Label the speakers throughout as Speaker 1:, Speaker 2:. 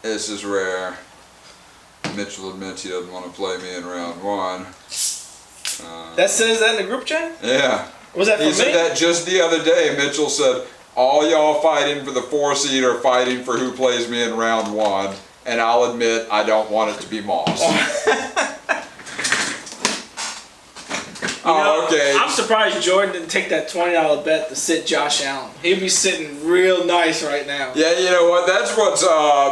Speaker 1: This is where Mitchell admits he doesn't want to play me in round one.
Speaker 2: That says that in the group chat?
Speaker 1: Yeah.
Speaker 2: Was that for me?
Speaker 1: He said that just the other day. Mitchell said, all y'all fighting for the 4 seed are fighting for who plays me in round one. And I'll admit, I don't want it to be Moss. Okay.
Speaker 2: I'm surprised Jordan didn't take that $20 bet to sit Josh Allen. He'd be sitting real nice right now.
Speaker 1: Yeah, you know what? That's what's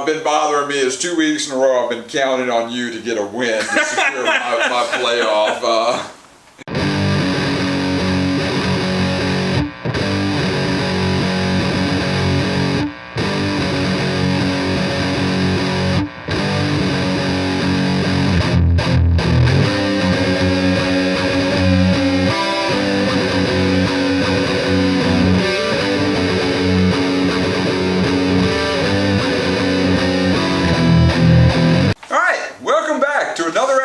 Speaker 1: been bothering me is 2 weeks in a row I've been counting on you to get a win to secure my playoff.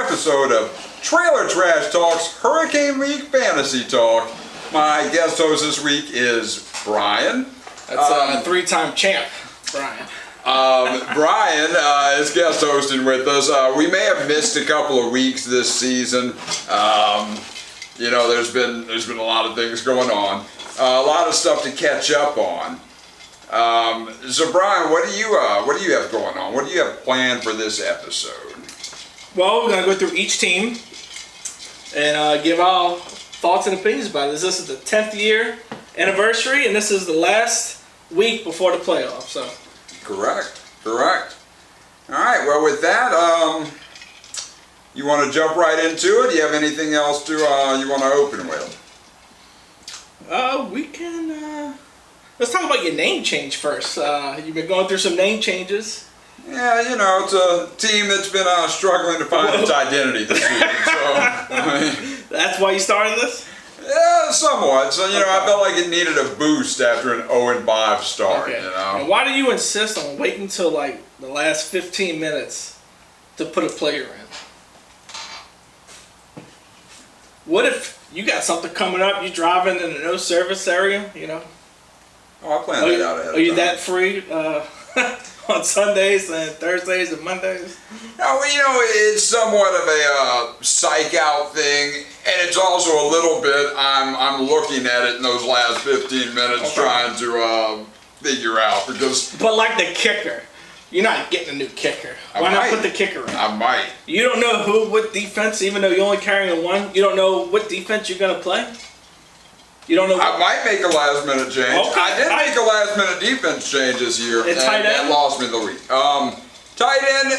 Speaker 1: Episode of Trailer Trash Talk's Hurricane League Fantasy Talk. My guest host this week is Brian.
Speaker 2: That's a 3-time champ, Brian.
Speaker 1: Brian is guest hosting with us. We may have missed a couple of weeks this season. You know, there's been a lot of things going on, a lot of stuff to catch up on. So Brian, what do you have going on? What do you have planned for this episode?
Speaker 2: Well, we're going to go through each team and give our thoughts and opinions about it. This is the 10th year anniversary, and this is the last week before the playoffs. So. Correct.
Speaker 1: All right, well, with that, you want to jump right into it? Do you have anything else to you want to open with?
Speaker 2: We can, let's talk about your name change first. You've been going through some name changes.
Speaker 1: Yeah, you know, it's a team that's been struggling to find its identity this season. So,
Speaker 2: that's why you started this?
Speaker 1: Yeah, somewhat. So, you know, I felt like it needed a boost after an 0-5 start,
Speaker 2: okay.
Speaker 1: You know.
Speaker 2: And why do you insist on waiting until, like, the last 15 minutes to put a player in? What if you got something coming up, you're driving in a no-service area, you know?
Speaker 1: Oh, I planned that out ahead of time.
Speaker 2: Are you that free? On Sundays and Thursdays and Mondays?
Speaker 1: No, you know, it's somewhat of a psych out thing, and it's also a little bit, I'm looking at it in those last 15 minutes trying to figure out, because...
Speaker 2: But like the kicker, you're not getting a new kicker. Why not put the kicker in?
Speaker 1: I might.
Speaker 2: You don't know what defense, even though you're only carrying one, you don't know what defense you're going to play? You don't know.
Speaker 1: I might make a last minute change.
Speaker 2: Okay.
Speaker 1: I did make a last minute defense change this year, and that lost me the week. Tight end,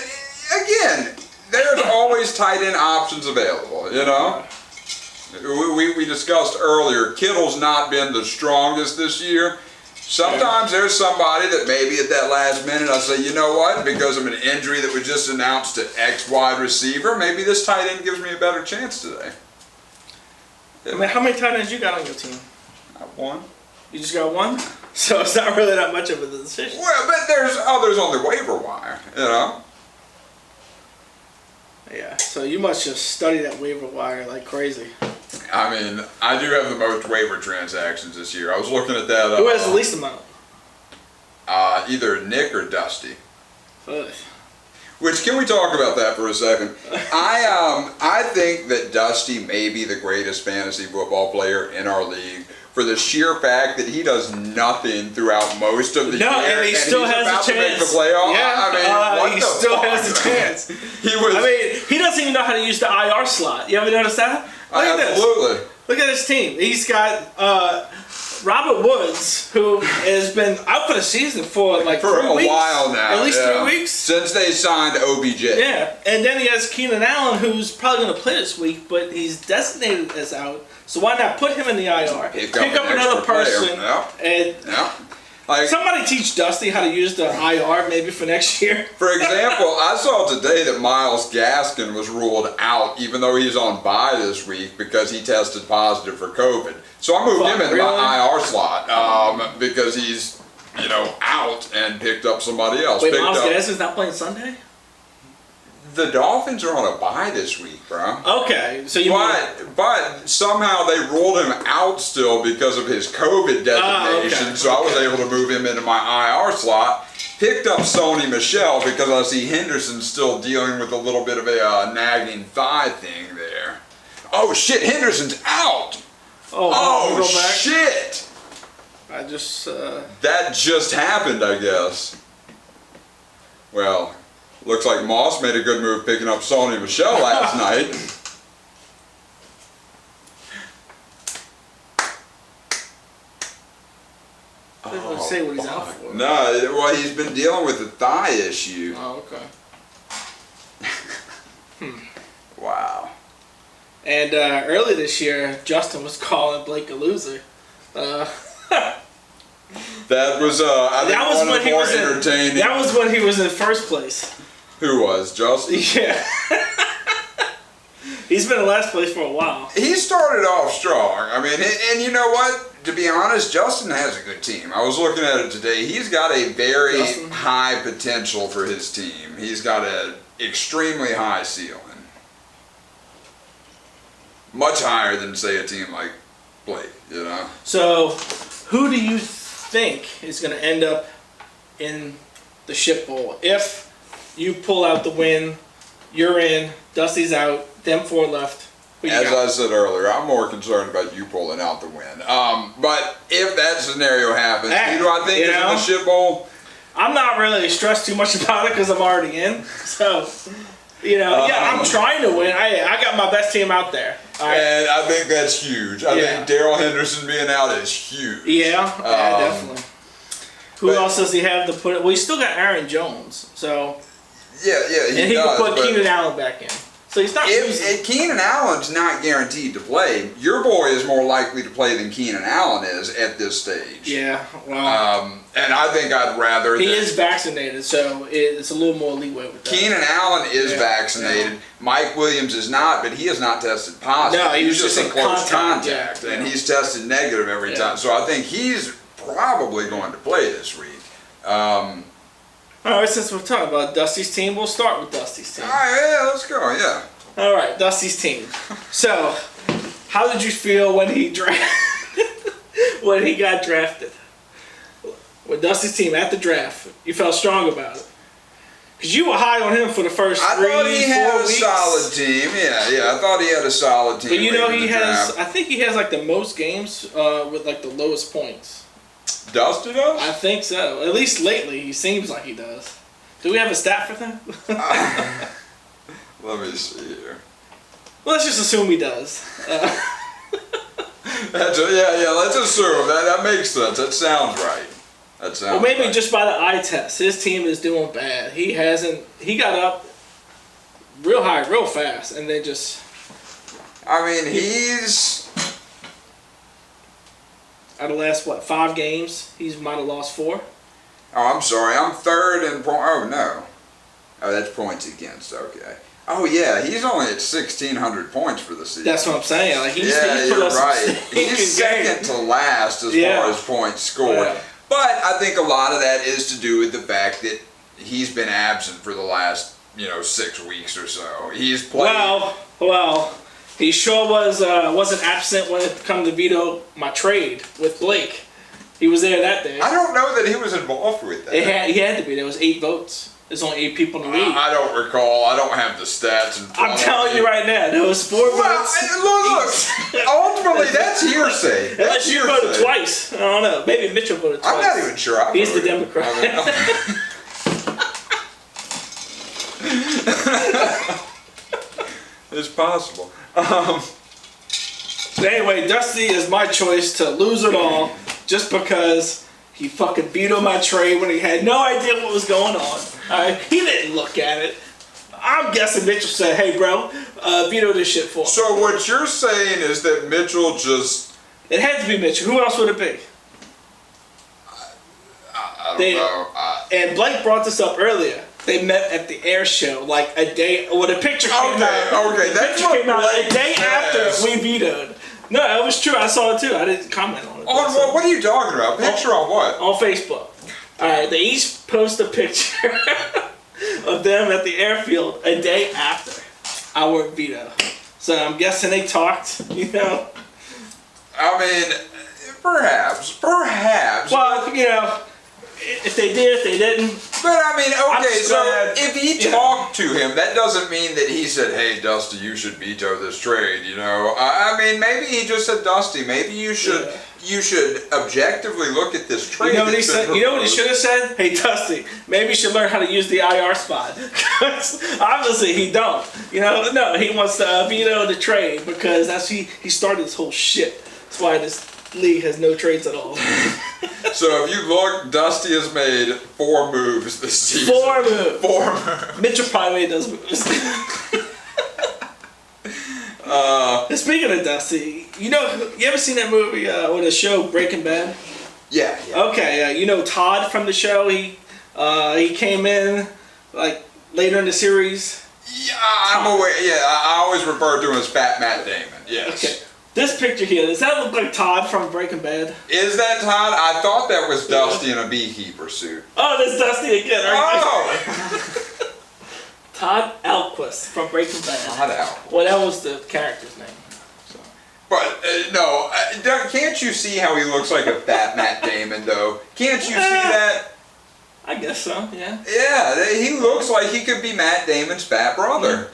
Speaker 1: again, there's always tight end options available, you know? We discussed earlier, Kittle's not been the strongest this year. Sometimes there's somebody that maybe at that last minute I say, you know what, because of an injury that was just announced to X wide receiver, maybe this tight end gives me a better chance today.
Speaker 2: I mean, how many tight ends you got on your team?
Speaker 1: I have one.
Speaker 2: You just got one? So it's not really that much of a decision.
Speaker 1: Well, but there's others on the waiver wire, you know?
Speaker 2: Yeah, so you must just study that waiver wire like crazy.
Speaker 1: I mean, I do have the most waiver transactions this year. I was looking at that.
Speaker 2: Who has the least amount?
Speaker 1: Either Nick or Dusty.
Speaker 2: Ugh.
Speaker 1: Which, can we talk about that for a second? I think that Dusty may be the greatest fantasy football player in our league for the sheer fact that he does nothing throughout most of the year.
Speaker 2: And he still has a chance.
Speaker 1: To make the playoff.
Speaker 2: Yeah,
Speaker 1: I mean,
Speaker 2: he still has a chance. He doesn't even know how to use the IR slot. You ever notice that?
Speaker 1: Absolutely.
Speaker 2: Look at this team. He's got Robert Woods, who has been out for the season for like 3 weeks.
Speaker 1: A while now.
Speaker 2: At least 3 weeks.
Speaker 1: Since they signed OBJ.
Speaker 2: Yeah, and then he has Keenan Allen, who's probably going to play this week, but he's designated as out. So why not put him in the IR? Pick up another person. And somebody teach Dusty how to use the IR maybe for next year.
Speaker 1: For example, I saw today that Myles Gaskin was ruled out, even though he's on bye this week because he tested positive for COVID. So I moved him into my IR slot because he's, you know, out and picked up somebody else.
Speaker 2: Wait, Myles Gaskin's not playing Sunday?
Speaker 1: The Dolphins are on a bye this week, bro.
Speaker 2: Okay, so
Speaker 1: but somehow they ruled him out still because of his COVID designation. So I was able to move him into my IR slot. picked up Sony Michel because I see Henderson's still dealing with a little bit of a nagging thigh thing there. Oh shit, Henderson's out! Oh shit!
Speaker 2: I just...
Speaker 1: That just happened, I guess. Well, looks like Moss made a good move picking up Sony Michel last night.
Speaker 2: I didn't say what he's out for.
Speaker 1: No, well, he's been dealing with a thigh issue.
Speaker 2: Oh, okay.
Speaker 1: Wow.
Speaker 2: And early this year, Justin was calling Blake a loser.
Speaker 1: That was, I think, one of the more entertaining.
Speaker 2: That was when he was in first place.
Speaker 1: Who was? Justin?
Speaker 2: Yeah. He's been in last place for a while.
Speaker 1: He started off strong. I mean, and you know what? To be honest, Justin has a good team. I was looking at it today. He's got a very high potential for his team. He's got an extremely high ceiling. Much higher than, say, a team like Blake, you know?
Speaker 2: So, who do you think is going to end up in the ship bowl? If you pull out the win, you're in, Dusty's out, them four left.
Speaker 1: As I said earlier, I'm more concerned about you pulling out the win. But if that scenario happens, who do I think is in the ship bowl?
Speaker 2: I'm not really stressed too much about it because I'm already in. So, you know, I'm trying to win. I got my best team out there.
Speaker 1: And I think that's huge. I think Daryl Henderson being out is huge.
Speaker 2: Yeah, definitely. Who else does he have to put it? Well, he's still got Aaron Jones. So
Speaker 1: yeah,
Speaker 2: he can put Keenan Allen back in. So he's not.
Speaker 1: If Keenan Allen's not guaranteed to play, your boy is more likely to play than Keenan Allen is at this stage.
Speaker 2: Yeah, well.
Speaker 1: And I think I'd rather.
Speaker 2: He is vaccinated, so it's a little more leeway with that.
Speaker 1: Keenan Allen is vaccinated. Yeah. Mike Williams is not, but he has not tested positive.
Speaker 2: No, he was
Speaker 1: just
Speaker 2: in
Speaker 1: close contact, and he's tested negative every time. So I think he's probably going to play this week.
Speaker 2: All right, since we're talking about Dusty's team, we'll start with Dusty's team.
Speaker 1: All right, yeah, let's go, yeah.
Speaker 2: All right, Dusty's team. So, how did you feel when he when he got drafted? With Dusty's team at the draft, you felt strong about it. Because you were high on him for the first 3-4 weeks. I thought he had a solid team. Yeah, I thought he had a solid team. But you know, he has, I think he has like the most games with like the lowest points.
Speaker 1: Dusty does?
Speaker 2: I think so. At least lately, he seems like he does. Do we have a stat for that?
Speaker 1: Let me see here.
Speaker 2: Well, let's just assume he does.
Speaker 1: Let's assume. That makes sense. That sounds right.
Speaker 2: Well, maybe just by the eye test, his team is doing bad. He got up real high, real fast, and then just...
Speaker 1: I mean, he's...
Speaker 2: Out of the last, 5 games, he might have lost 4.
Speaker 1: Oh, I'm sorry. I'm third in point. Oh, no. Oh, that's points against. Okay. Oh, yeah. He's only at 1,600 points for the season.
Speaker 2: That's what I'm saying. Like, he's
Speaker 1: you're right. He's second to last as far as points scored. Yeah. But I think a lot of that is to do with the fact that he's been absent for the last, 6 weeks or so. He's played.
Speaker 2: Well, he sure wasn't absent when it come to veto my trade with Blake. He was there that day.
Speaker 1: I don't know that he was involved with that.
Speaker 2: He had to be. There was 8 votes. There's only 8 people in the league.
Speaker 1: I don't recall. I don't have the stats in front
Speaker 2: I'm telling you right now, there was 4 votes.
Speaker 1: Look. Ultimately, that's hearsay.
Speaker 2: Unless you voted twice. I don't know. Maybe Mitchell voted twice.
Speaker 1: I'm not even sure.
Speaker 2: He's the Democrat.
Speaker 1: It's possible.
Speaker 2: Anyway, Dusty is my choice to lose it all just because he fucking vetoed my trade when he had no idea what was going on. He didn't look at it. I'm guessing Mitchell said, hey, bro, veto this shit for me.
Speaker 1: So what you're saying is that Mitchell just...
Speaker 2: It had to be Mitchell. Who else would it be?
Speaker 1: I don't know.
Speaker 2: And Blake brought this up earlier. They met at the air show like a day... Well, the picture came out.
Speaker 1: Okay, that's what
Speaker 2: came out a day after we vetoed. No, that was true. I saw it too. I didn't comment on it.
Speaker 1: What are you talking about? Picture on what?
Speaker 2: On Facebook. Alright, they each post a picture of them at the airfield a day after our veto. So I'm guessing they talked,
Speaker 1: I mean, perhaps.
Speaker 2: Well, if they did, if they didn't,
Speaker 1: But I mean, okay, so if he talked to him, that doesn't mean that he said, "Hey, Dusty, you should veto this trade." You know, I mean, maybe he just said, "Dusty, maybe you should objectively look at this trade."
Speaker 2: You know what he said? You know what he should have said? Hey, Dusty, maybe you should learn how to use the IR spot. Because obviously he don't. You know, no, he wants to veto the trade because he started this whole shit. That's why this league has no trades at all.
Speaker 1: So if you look, Dusty has made 4 moves this season.
Speaker 2: 4 moves.
Speaker 1: 4 moves.
Speaker 2: Mitchell probably made those moves. Speaking of Dusty, you ever seen that movie or the show Breaking Bad?
Speaker 1: Yeah.
Speaker 2: Okay, you know Todd from the show. He came in like later in the series.
Speaker 1: Yeah, I'm aware. Yeah, I always refer to him as Fat Matt Damon. Yes.
Speaker 2: Okay. This picture here, does that look like Todd from Breaking Bad?
Speaker 1: Is that Todd? I thought that was Dusty in a beekeeper suit.
Speaker 2: Oh, that's Dusty again.
Speaker 1: Oh!
Speaker 2: Todd Alquist from Breaking Bad.
Speaker 1: Todd Alquist.
Speaker 2: Well, that was the character's name. So.
Speaker 1: But, no, can't you see how he looks like a Fat Matt Damon, though? Can't you see that?
Speaker 2: I guess so, yeah.
Speaker 1: Yeah, he looks like he could be Matt Damon's fat brother.
Speaker 2: Yeah.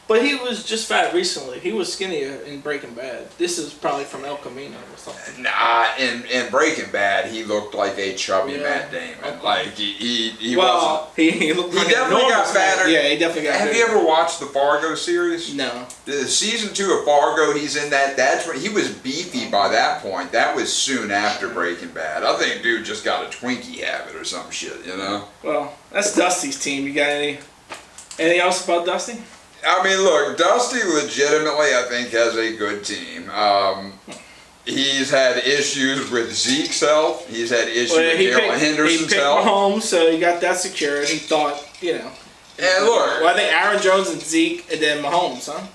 Speaker 2: But he was just fat recently. He was skinnier in Breaking Bad. This is probably from El Camino or something.
Speaker 1: Nah, in Breaking Bad, he looked like a chubby Matt Damon.
Speaker 2: Okay.
Speaker 1: Like he
Speaker 2: wasn't. He looked like
Speaker 1: definitely got fatter.
Speaker 2: Yeah, he definitely got.
Speaker 1: Have you ever watched the Fargo series?
Speaker 2: No.
Speaker 1: Season 2 of Fargo, he's in that. That's when he was beefy by that point. That was soon after Breaking Bad. I think dude just got a Twinkie habit or some shit, you know.
Speaker 2: Well, that's Dusty's team. You got anything else about Dusty?
Speaker 1: I mean, look, Dusty legitimately, I think, has a good team. He's had issues with Zeke's health. He's had issues with Darrell Henderson's health.
Speaker 2: He picked Mahomes, so he got that secured. He thought, And
Speaker 1: look.
Speaker 2: Well, I think Aaron Jones and Zeke, and then Mahomes, huh?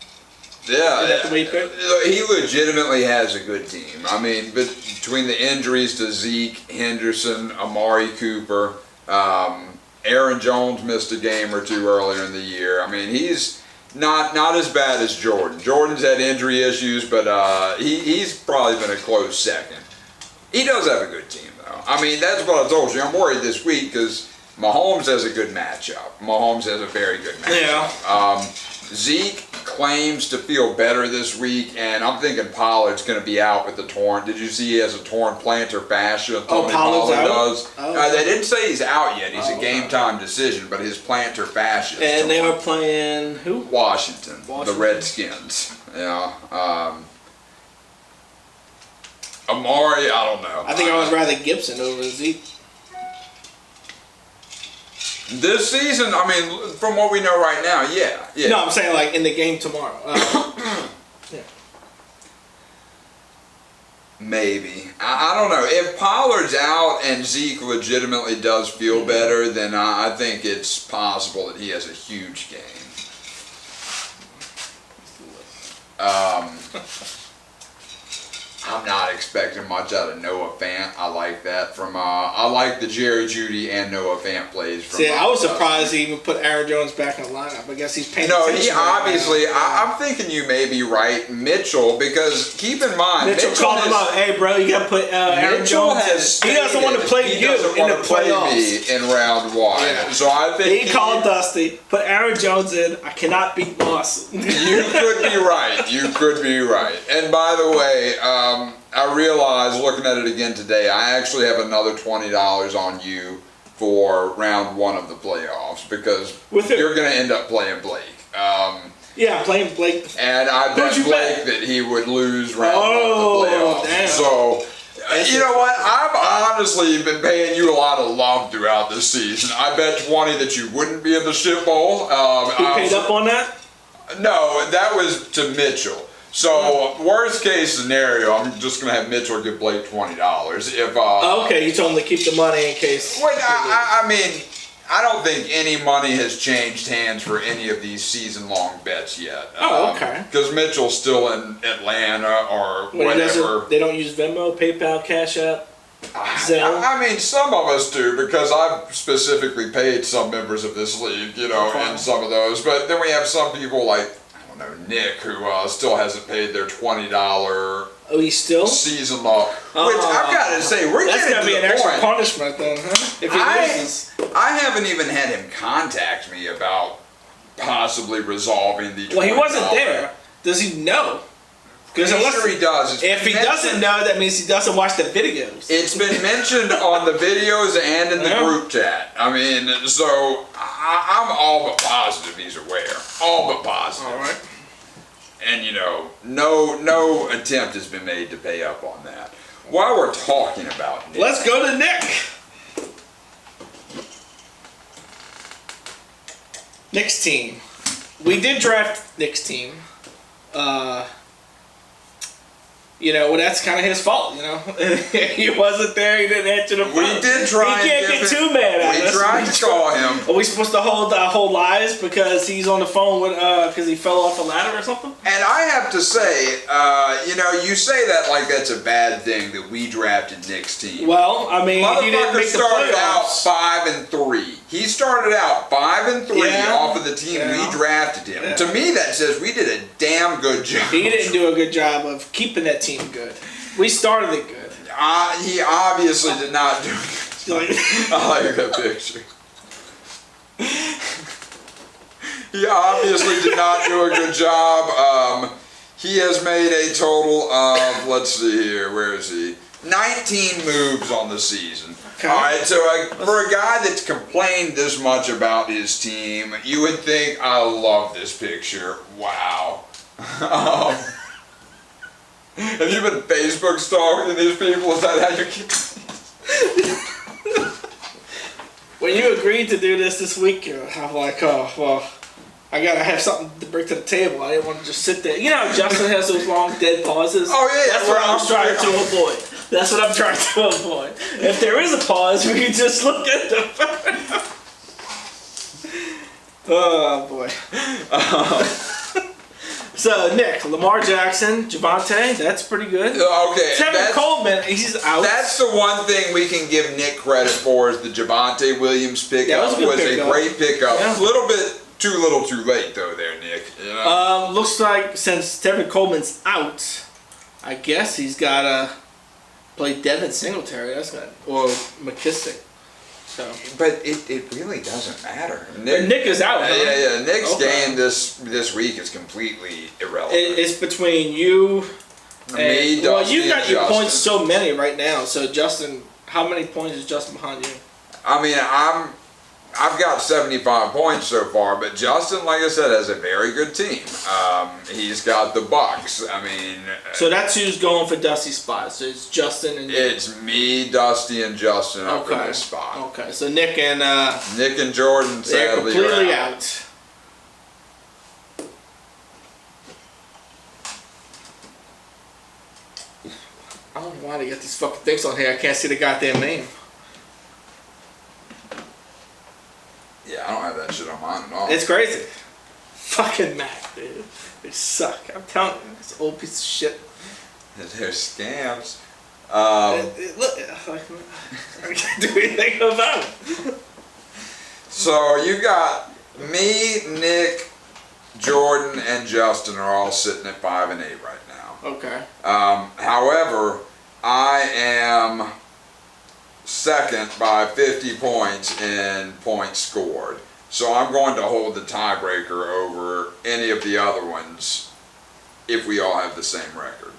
Speaker 1: Yeah.
Speaker 2: Is that the way he picked?
Speaker 1: He legitimately has a good team. I mean, between the injuries to Zeke, Henderson, Amari Cooper, Aaron Jones missed a game or 2 earlier in the year. I mean, he's not as bad as Jordan. Jordan's had injury issues, but he's probably been a close second. He does have a good team, though. I mean, that's what I told you. I'm worried this week because Mahomes has a good matchup. Mahomes has a very good matchup.
Speaker 2: Yeah.
Speaker 1: Zeke claims to feel better this week, and I'm thinking Pollard's going to be out with the torn. Did you see he has a torn plantar fascia?
Speaker 2: Pollard's
Speaker 1: Pollard
Speaker 2: out?
Speaker 1: does.
Speaker 2: Oh.
Speaker 1: They didn't say he's out yet. He's a game-time decision, but his plantar fascia.
Speaker 2: And they were playing who?
Speaker 1: Washington, the Redskins. Yeah. Amari, I don't know.
Speaker 2: I think I would rather Gibson over Zeke.
Speaker 1: This season, I mean, from what we know right now, yeah.
Speaker 2: No, I'm saying like in the game tomorrow. Yeah.
Speaker 1: Maybe. I don't know. If Pollard's out and Zeke legitimately does feel better, then I think it's possible that he has a huge game. I'm not expecting much out of Noah Fant. I like that from. I like the Jerry Jeudy and Noah Fant plays from.
Speaker 2: See, I was surprised he even put Aaron Jones back in the lineup. I guess he's paying.
Speaker 1: No, he obviously. I'm thinking you may be right, Mitchell, because keep in mind,
Speaker 2: Mitchell called him up. Hey, bro, you got to put Aaron Jones. He doesn't want to play you in the playoffs.
Speaker 1: Me in round 1, so I think
Speaker 2: he called Dusty. Put Aaron Jones in. I cannot beat Moss.
Speaker 1: You could be right. You could be right. And by the way. I realized looking at it again today, I actually have another $20 on you for round 1 of the playoffs because you're going to end up playing Blake.
Speaker 2: Yeah, I'm playing Blake.
Speaker 1: And I bet Blake that he would lose round 1 of the playoffs.
Speaker 2: Damn.
Speaker 1: So, you know what? I've honestly been paying you a lot of love throughout this season. I bet 20 that you wouldn't be in the ship bowl.
Speaker 2: Who paid up on that?
Speaker 1: No, that was to Mitchell. So, worst case scenario, I'm just going to have Mitchell give Blake $20. If
Speaker 2: okay, you told him to keep the money in case.
Speaker 1: Well, I mean, I don't think any money has changed hands for any of these season-long bets yet.
Speaker 2: Oh, okay.
Speaker 1: Because Mitchell's still in Atlanta or whatever.
Speaker 2: They don't use Venmo, PayPal, Cash App, Zelle?
Speaker 1: I mean, some of us do because I've specifically paid some members of this league, and some of those. But then we have some people like, Nick, who still hasn't paid their $20 season long. Which I've got to say, we're getting to the point.
Speaker 2: That's going to be an extra punishment then, huh? If he loses.
Speaker 1: I haven't even had him contact me about possibly resolving the.
Speaker 2: Well, he wasn't there. Does he know?
Speaker 1: Because sure he does.
Speaker 2: If he doesn't know, that means he doesn't watch the videos.
Speaker 1: It's been mentioned on the videos and in the group chat. I mean, so I'm all but positive he's aware. All but positive.
Speaker 2: All right.
Speaker 1: And you know, no attempt has been made to pay up on that. While we're talking about Nick,
Speaker 2: let's go to Nick. Nick's team. We did draft Nick's team. You know, well, that's kind of his fault, you know. He wasn't there, he didn't answer the phone.
Speaker 1: We did try.
Speaker 2: He can't get too mad at us.
Speaker 1: We tried to call him.
Speaker 2: Are we supposed to hold lies because he's on the phone with because he fell off a ladder or something?
Speaker 1: And I have to say, you know, you say that like that's a bad thing that we drafted Nick's team.
Speaker 2: Well, I mean, he didn't make the
Speaker 1: started
Speaker 2: playoffs.
Speaker 1: out 5-3. He started out 5-3 off of the team we drafted him. Yeah. To me, that says we did a damn good job.
Speaker 2: He didn't do a good job of keeping that team good. We started it good.
Speaker 1: He obviously did not do it. I like that picture. He obviously did not do a good job. He has made a total of, let's see here, where is he? 19 moves on the season. Okay. All right, so for a guy that's complained this much about his team, you would think, I love this picture. Wow. Have you been Facebook stalking these people? Is that how you keep?
Speaker 2: When you agreed to do this week, I'm like, oh, well, I gotta have something to bring to the table. I didn't want to just sit there. You know, Justin has those long dead pauses.
Speaker 1: Oh yeah,
Speaker 2: that's what I was trying to avoid. That's what I'm trying to avoid. If there is a pause, we can just look at the phone. Oh boy. So Nick, Lamar Jackson, Javonte, that's pretty good.
Speaker 1: Okay.
Speaker 2: Tevin Coleman, he's out.
Speaker 1: That's the one thing we can give Nick credit for is the Javonte Williams pickup.
Speaker 2: Was a
Speaker 1: great pickup. Yeah. A little bit too little too late though there, Nick. You know?
Speaker 2: Looks like since Tevin Coleman's out, I guess he's gotta play Devin Singletary. That's good. Or McKissick. So.
Speaker 1: But it really doesn't matter.
Speaker 2: Nick is out. Huh?
Speaker 1: Yeah. Nick's game this week is completely irrelevant.
Speaker 2: It's between you and
Speaker 1: me, Dusty,
Speaker 2: well, you got your
Speaker 1: Justin.
Speaker 2: points so many right now. So Justin, how many points is Justin behind you?
Speaker 1: I mean, I've got 75 points so far, but Justin, like I said, has a very good team. He's got the Bucks. I mean,
Speaker 2: so that's who's going for Dusty's spot. So it's Justin and
Speaker 1: it's me, Dusty, and Justin up for this spot.
Speaker 2: Okay, so Nick and
Speaker 1: Jordan
Speaker 2: they're
Speaker 1: sadly
Speaker 2: completely
Speaker 1: are
Speaker 2: out. I don't know why they got these fucking things on here. I can't see the goddamn name.
Speaker 1: Yeah, I don't have that shit on mine at all.
Speaker 2: It's crazy. Fucking Mac, dude. They suck. I'm telling you, this old piece of shit.
Speaker 1: They're scams.
Speaker 2: Look, I can't do anything about it.
Speaker 1: So you got me, Nick, Jordan, and Justin are all sitting at 5 and 8 right now.
Speaker 2: Okay.
Speaker 1: However, I am second by 50 points in points scored. So I'm going to hold the tiebreaker over any of the other ones if we all have the same record.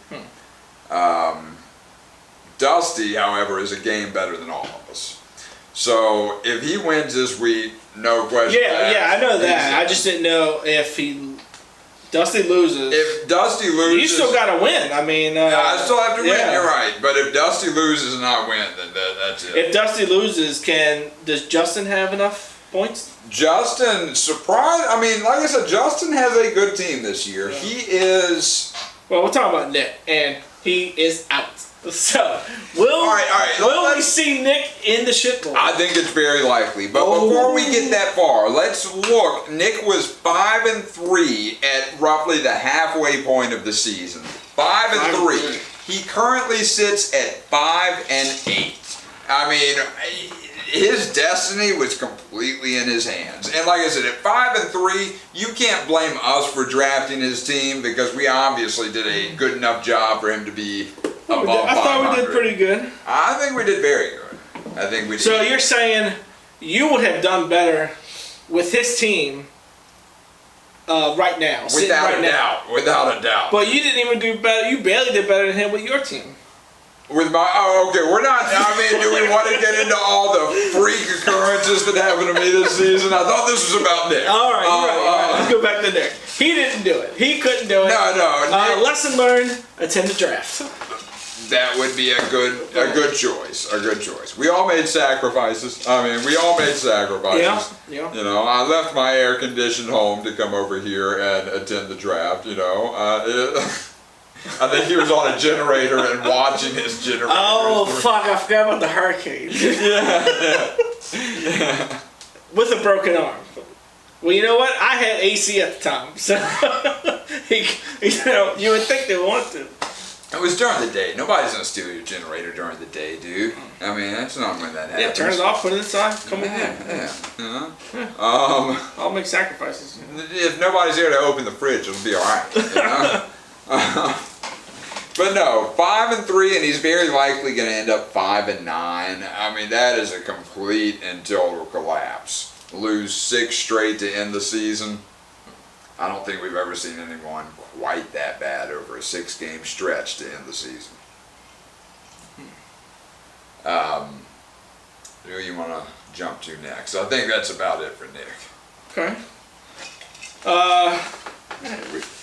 Speaker 1: Dusty, however, is a game better than all of us. So if he wins this week, no question.
Speaker 2: Yeah, I know that. I just didn't know if Dusty loses.
Speaker 1: If Dusty loses,
Speaker 2: you still got to win. I mean,
Speaker 1: I still have to win. You're right. But if Dusty loses and I win, then that's it.
Speaker 2: If Dusty loses, does Justin have enough points?
Speaker 1: Justin, surprise! I mean, like I said, Justin has a good team this year. Yeah. He is.
Speaker 2: Well, we're talking about Nick, and he is out. So, will we see Nick in the shit bowl?
Speaker 1: I think it's very likely. But before we get that far, let's look. Nick was 5 and 3 at roughly the halfway point of the season. 5 and 3. He currently sits at 5 and 8. I mean, his destiny was completely in his hands. And like I said, at 5 and 3, you can't blame us for drafting his team because we obviously did a good enough job for him to be above 500.
Speaker 2: I thought we did pretty good.
Speaker 1: I think we did very good. I think we did.
Speaker 2: So you're saying you would have done better with his team right now.
Speaker 1: Without a doubt.
Speaker 2: But you didn't even do better. You barely did better than him with your team.
Speaker 1: We're not, I mean, do we want to get into all the freak occurrences that happened to me this season? I thought this was about Nick.
Speaker 2: All right, all right. Let's go back to Nick. He didn't do it. He couldn't do it.
Speaker 1: No.
Speaker 2: Lesson learned, attend the draft.
Speaker 1: That would be a good choice. We all made sacrifices.
Speaker 2: Yeah.
Speaker 1: You know, I left my air-conditioned home to come over here and attend the draft, you know. I think he was on a generator and watching his generator.
Speaker 2: Oh, fuck, I forgot about the hurricane.
Speaker 1: Yeah.
Speaker 2: With a broken arm. Well, you know what? I had AC at the time, so you would think they want to.
Speaker 1: It was during the day. Nobody's gonna steal your generator during the day, dude. I mean, that's not when that happens.
Speaker 2: Yeah, turn it off, put it inside, come on. I'll make sacrifices.
Speaker 1: If nobody's there to open the fridge, it'll be all right. You know? But no, 5-3, and he's very likely going to end up 5-9. I mean, that is a complete and total collapse. Lose 6 straight to end the season. I don't think we've ever seen anyone quite that bad over a 6-game stretch to end the season. Who you want to jump to next? I think that's about it for Nick.
Speaker 2: Okay. Why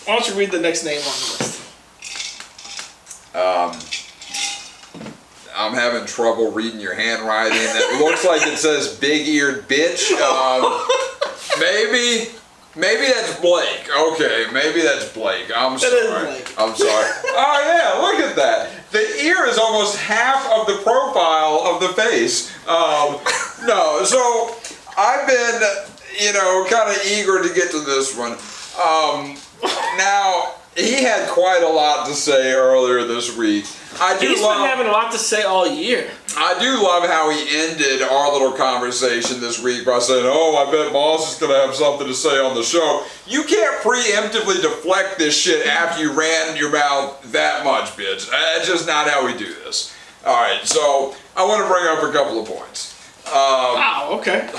Speaker 2: don't you read the next name on the list?
Speaker 1: I'm having trouble reading your handwriting. It looks like it says big-eared bitch. Maybe that's Blake. Okay, maybe that's Blake. I'm sorry. I'm sorry. Oh yeah, look at that. The ear is almost half of the profile of the face. No, so I've been, you know, kind of eager to get to this one. Now, he had quite a lot to say earlier this week.
Speaker 2: He's been having a lot to say all year.
Speaker 1: I do love how he ended our little conversation this week by saying, oh, I bet Moss is going to have something to say on the show. You can't preemptively deflect this shit after you ran your mouth that much, bitch. That's just not how we do this. All right, so I want to bring up a couple of points.
Speaker 2: Wow, okay.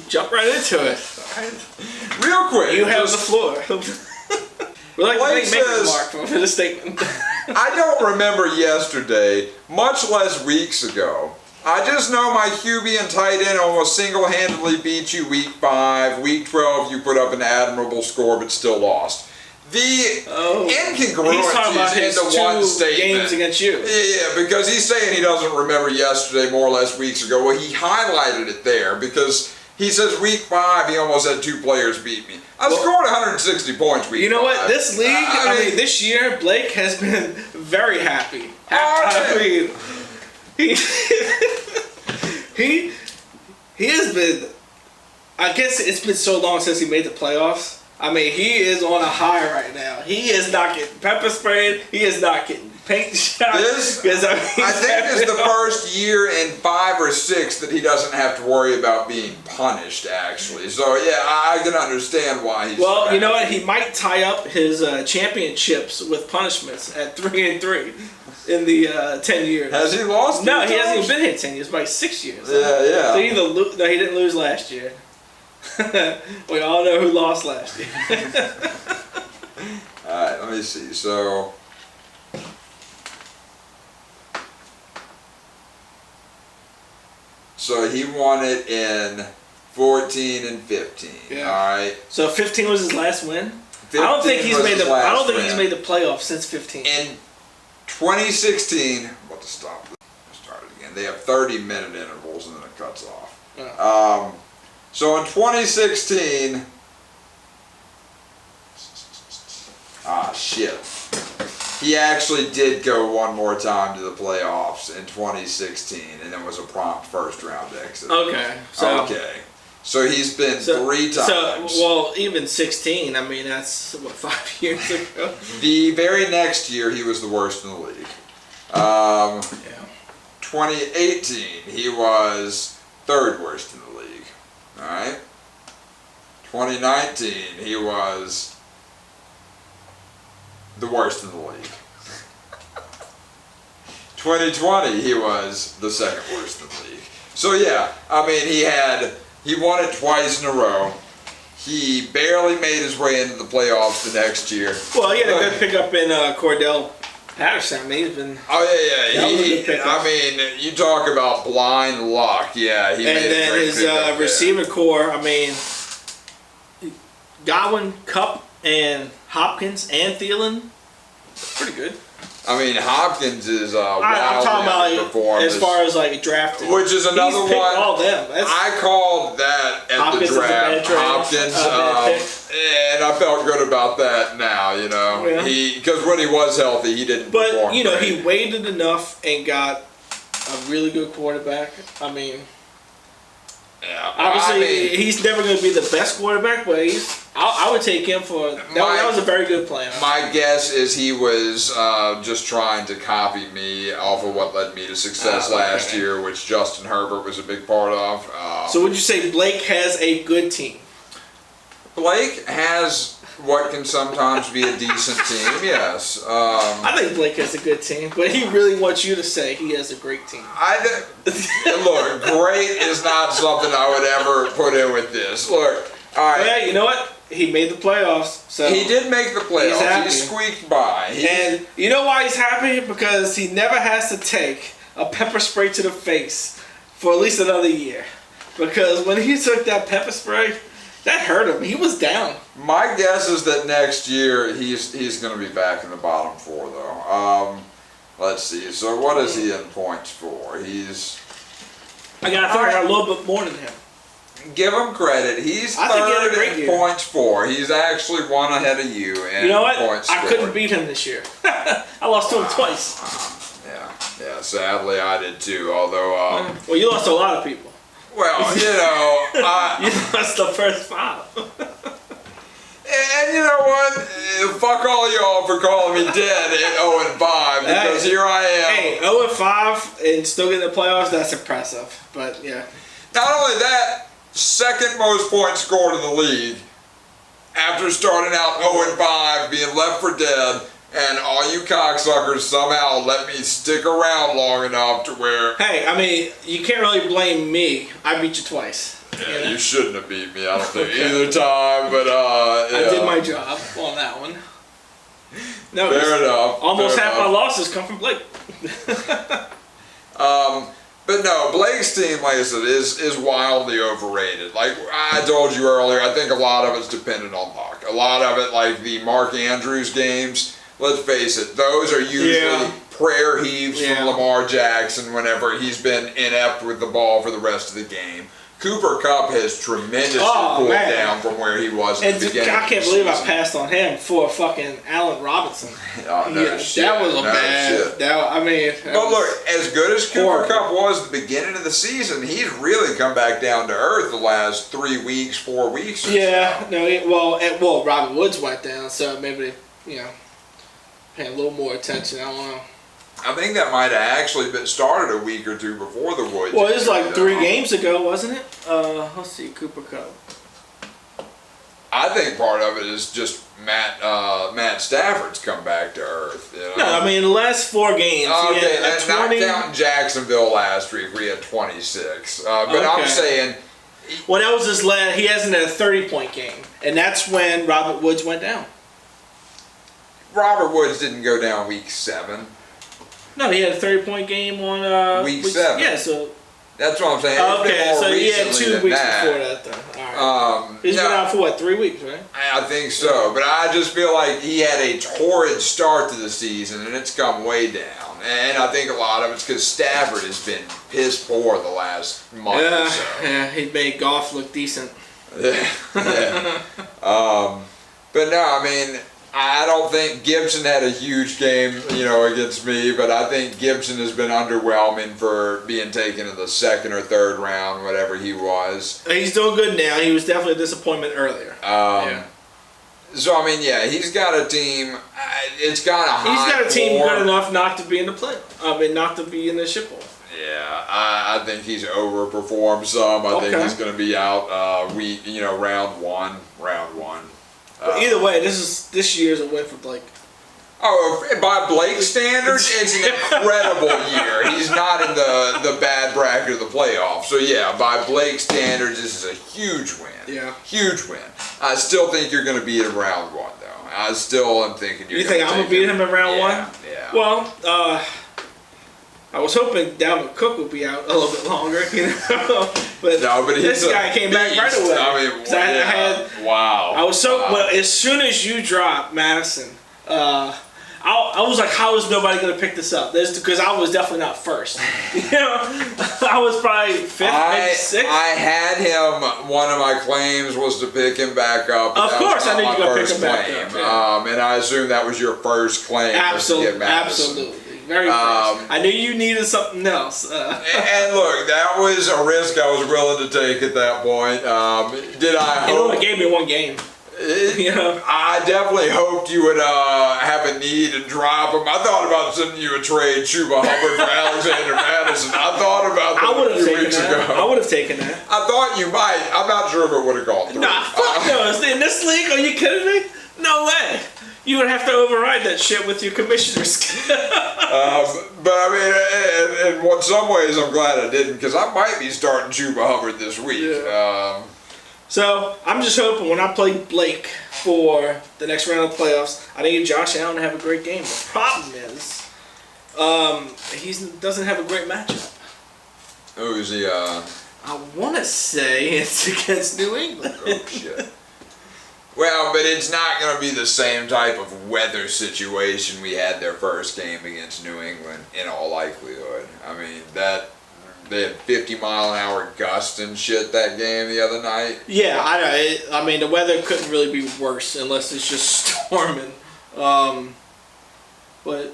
Speaker 2: Jump right into it.
Speaker 1: Real quick.
Speaker 2: You have the floor. We like
Speaker 1: Blake
Speaker 2: to make a mark for the statement.
Speaker 1: I don't remember yesterday, much less weeks ago. I just know my QB and tight end almost single-handedly beat you week 5. Week 12, you put up an admirable score but still lost. The incongruencies in the one statement.
Speaker 2: Games against you.
Speaker 1: Yeah, because he's saying he doesn't remember yesterday more or less weeks ago. Well, he highlighted it there because he says week 5 he almost had 2 players beat me. I scored 160 points week 5.
Speaker 2: You know what? This league, I mean, this year, Blake has been very happy. I mean, he has been, I guess it's been so long since he made the playoffs. I mean, he is on a high right now. He is not getting pepper sprayed. He is not getting paint shot.
Speaker 1: I think this is the first year in 5 or 6 that he doesn't have to worry about being punished, actually. So, yeah, I can understand why he's...
Speaker 2: Well, you know what? He might tie up his championships with punishments at 3-3 in the 10 years.
Speaker 1: Has he lost?
Speaker 2: No, he hasn't even been here 10 years, by 6 years.
Speaker 1: Yeah.
Speaker 2: So no, he didn't lose last year. We all know who lost last year.
Speaker 1: Alright, let me see. So he won it in 14 and 15.
Speaker 2: Yeah.
Speaker 1: All right.
Speaker 2: So 15 was his last win. I don't think he's made the playoffs since 15.
Speaker 1: In 2016, I'm about to stop. Start it again. They have 30-minute intervals and then it cuts off.
Speaker 2: Yeah.
Speaker 1: So in 2016, shit. He actually did go one more time to the playoffs in 2016, and then was a prompt first-round exit.
Speaker 2: Okay.
Speaker 1: So he's been 3 times.
Speaker 2: Even 16. I mean, that's what, 5 years ago.
Speaker 1: The very next year, he was the worst in the league. 2018, he was 3rd worst in the league. All right. 2019, he was the worst in the league. 2020, he was the 2nd worst in the league. So yeah, I mean, he won it twice in a row. He barely made his way into the playoffs the next year.
Speaker 2: Well, he had a good pickup in Cordell Patterson. I mean, he's been.
Speaker 1: Oh yeah. I mean, you talk about blind luck. Yeah, he.
Speaker 2: And then his receiver core. I mean, Godwin, Kupp, and Hopkins and Thielen. Pretty good.
Speaker 1: I mean, Hopkins is
Speaker 2: I'm talking about like, as far as like drafting,
Speaker 1: which is another
Speaker 2: He's picked
Speaker 1: one.
Speaker 2: All them.
Speaker 1: I called that at
Speaker 2: Hopkins
Speaker 1: the draft.
Speaker 2: Hopkins,
Speaker 1: and I felt good about that. Now, you know, because when he was healthy, he didn't.
Speaker 2: But you know, he waited enough and got a really good quarterback. I mean.
Speaker 1: Yeah,
Speaker 2: obviously, he's never going to be the best quarterback, but I would take him for that was a very good plan.
Speaker 1: My guess is he was just trying to copy me off of what led me to success last year, which Justin Herbert was a big part of.
Speaker 2: So would you say Blake has a good team?
Speaker 1: Blake has what can sometimes be a decent team, yes.
Speaker 2: I think Blake has a good team, but he really wants you to say he has a great team.
Speaker 1: Look, great is not something I would ever put in with this. Look, all right.
Speaker 2: Yeah, you know what? He made the playoffs. So
Speaker 1: he did make the playoffs. He squeaked by.
Speaker 2: And you know why he's happy? Because he never has to take a pepper spray to the face for at least another year. Because when he took that pepper spray, that hurt him. He was down.
Speaker 1: My guess is that next year he's going to be back in the bottom four, though. Let's see. So what is he in points for?
Speaker 2: I got to figure out a little bit more than him.
Speaker 1: Give him credit. He's third in points for. He's actually one ahead of you in
Speaker 2: you know what?
Speaker 1: points
Speaker 2: I couldn't beat him this year. I lost to him twice.
Speaker 1: Yeah. Sadly, I did too. Although,
Speaker 2: well, you lost to a lot of people.
Speaker 1: Well, you know,
Speaker 2: you lost the first 5.
Speaker 1: And you know what? Fuck all y'all for calling me dead at 0-5 because here I am.
Speaker 2: Hey, 0-5 and still getting the playoffs, that's impressive. But yeah.
Speaker 1: Not only that, second most points scored in the league after starting out 0-5, being left for dead, and all you cocksuckers somehow let me stick around long enough to where...
Speaker 2: Hey, I mean, you can't really blame me. I beat you twice.
Speaker 1: Yeah, you shouldn't have beat me, I don't think, either time, but
Speaker 2: I did my job on that one. No,
Speaker 1: fair enough.
Speaker 2: Almost half my losses come from Blake.
Speaker 1: But no, Blake's team, like I said, is wildly overrated. Like I told you earlier, I think a lot of it's dependent on luck. A lot of it, like the Mark Andrews games, let's face it, those are usually prayer heaves from Lamar Jackson whenever he's been inept with the ball for the rest of the game. Cooper Kupp has tremendously pulled down from where he was at the beginning.
Speaker 2: I can't believe I passed on him for fucking Allen Robinson.
Speaker 1: Shit.
Speaker 2: That was a bad.
Speaker 1: But look, as good as Cooper Kupp was at the beginning of the season, he's really come back down to earth the last 3 weeks, 4 weeks.
Speaker 2: Well, Robert Woods went down, so maybe they, paying a little more attention. I don't know.
Speaker 1: I think that might have actually been started a week or two before the Woods.
Speaker 2: Well, it was like 3 games ago, wasn't it? Let's see, Cooper Kupp.
Speaker 1: I think part of it is just Matt Stafford's come back to earth.
Speaker 2: No, I mean the last 4 games.
Speaker 1: Okay, and not counting Jacksonville last week, we had 26. But I'm saying.
Speaker 2: Well, that was his last. He hasn't had a 30-point game, and that's when Robert Woods went down.
Speaker 1: Robert Woods didn't go down week 7.
Speaker 2: No, he had a 30-point game on
Speaker 1: week 7.
Speaker 2: Yeah, so
Speaker 1: that's what I'm saying.
Speaker 2: Okay, so he had 2 weeks before that, then. All right. He's been out for what, 3 weeks, right?
Speaker 1: I think so, but I just feel like he had a torrid start to the season, and it's come way down. And I think a lot of it's because Stafford has been piss poor the last month or so.
Speaker 2: Yeah, he made Goff look decent.
Speaker 1: Yeah. But no, I mean, I don't think Gibson had a huge game, against me, but I think Gibson has been underwhelming for being taken in the 2nd or 3rd round, whatever he was.
Speaker 2: He's doing good now. He was definitely a disappointment earlier.
Speaker 1: So, I mean, he's got a team. It's got a high
Speaker 2: He's got a team good enough not to be in the play. Not to be in the ship hole.
Speaker 1: Yeah, I think he's overperformed some. I think he's going to be out round one.
Speaker 2: But either way, this year's a win for Blake.
Speaker 1: Oh, by Blake's standards, it's an incredible year. He's not in the bad bracket of the playoffs. So yeah, by Blake's standards, this is a huge win.
Speaker 2: Yeah.
Speaker 1: Huge win. I still think you're going to beat him round one, though. I still am thinking you're
Speaker 2: You think I'm going to beat him in round one?
Speaker 1: Yeah.
Speaker 2: Well, I was hoping Dalvin Cook would be out a little bit longer, you know. But this guy came back right away.
Speaker 1: I mean, wow.
Speaker 2: I was so well, as soon as you dropped Madison, I was like, how is nobody going to pick this up? Because I was definitely not first. You know, I was probably fifth, maybe sixth.
Speaker 1: I had him. One of my claims was to pick him back up.
Speaker 2: Of course, I knew you were going to pick him back up. Yeah.
Speaker 1: And I assume that was your first claim.
Speaker 2: Absolutely, absolutely. Very first. I knew you needed something else.
Speaker 1: And look, that was a risk I was willing to take at that point. Did I hope?
Speaker 2: It only gave me one game.
Speaker 1: I definitely hoped you would have a need and drop him. I thought about sending you a trade, Chuba Hubbard for Alexander Madison. I thought about that a few weeks ago.
Speaker 2: I would have taken that.
Speaker 1: I thought you might. I'm not sure if it would have gone through.
Speaker 2: Nah, fuck no. In this league, are you kidding me? No way. You would have to override that shit with your commissioners.
Speaker 1: But I mean, in some ways, I'm glad I didn't, because I might be starting Chuba Hubbard this week.
Speaker 2: Yeah. So I'm just hoping when I play Blake for the next round of playoffs, I need Josh Allen to have a great game. The problem is, he doesn't have a great matchup.
Speaker 1: Oh, is he?
Speaker 2: I want to say it's against New England.
Speaker 1: Oh shit. Well, but it's not going to be the same type of weather situation we had their first game against New England, in all likelihood. I mean, they had 50-mile-an-hour gusts and shit that game the other night.
Speaker 2: Yeah, I know. I mean, the weather couldn't really be worse unless it's just storming. But,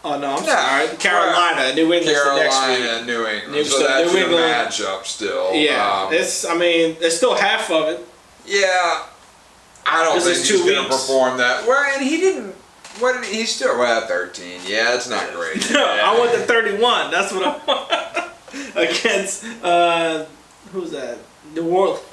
Speaker 2: oh no, I'm sorry. Carolina, New England's the next week.
Speaker 1: Carolina, New England. So that's your matchup still.
Speaker 2: Yeah, it's still half of it.
Speaker 1: Yeah. I don't think he's going to perform that. Well, and he didn't. He's still at 13. Yeah, it's not great.
Speaker 2: No, I want the 31. That's what I want. Against, who's that? New Orleans.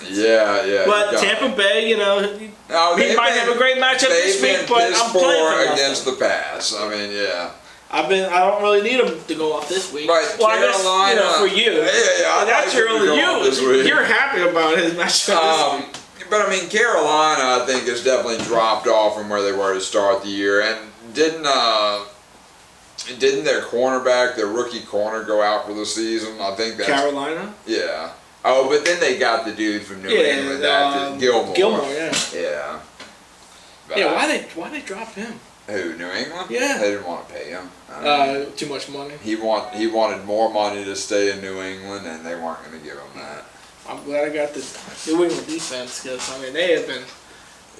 Speaker 1: Yeah.
Speaker 2: But Tampa Bay, he might have a great matchup this week, but I'm playing for
Speaker 1: against the pass. I mean, yeah.
Speaker 2: I don't really need him to go off this week.
Speaker 1: Right,
Speaker 2: well,
Speaker 1: Carolina.
Speaker 2: I guess, for you.
Speaker 1: Yeah.
Speaker 2: That's your only you. You're happy about his matchup this week.
Speaker 1: But I mean, Carolina, I think, has definitely dropped off from where they were to start the year. And didn't their cornerback, their rookie corner, go out for the season? I think that's
Speaker 2: Carolina.
Speaker 1: Yeah. Oh, but then they got the dude from New England after Gilmore. Yeah. But
Speaker 2: why they drop him?
Speaker 1: Who, New England?
Speaker 2: Yeah.
Speaker 1: They didn't want to pay him.
Speaker 2: Too much money.
Speaker 1: He wanted more money to stay in New England, and they weren't going to give him that.
Speaker 2: I'm glad I got the New England defense, because they have been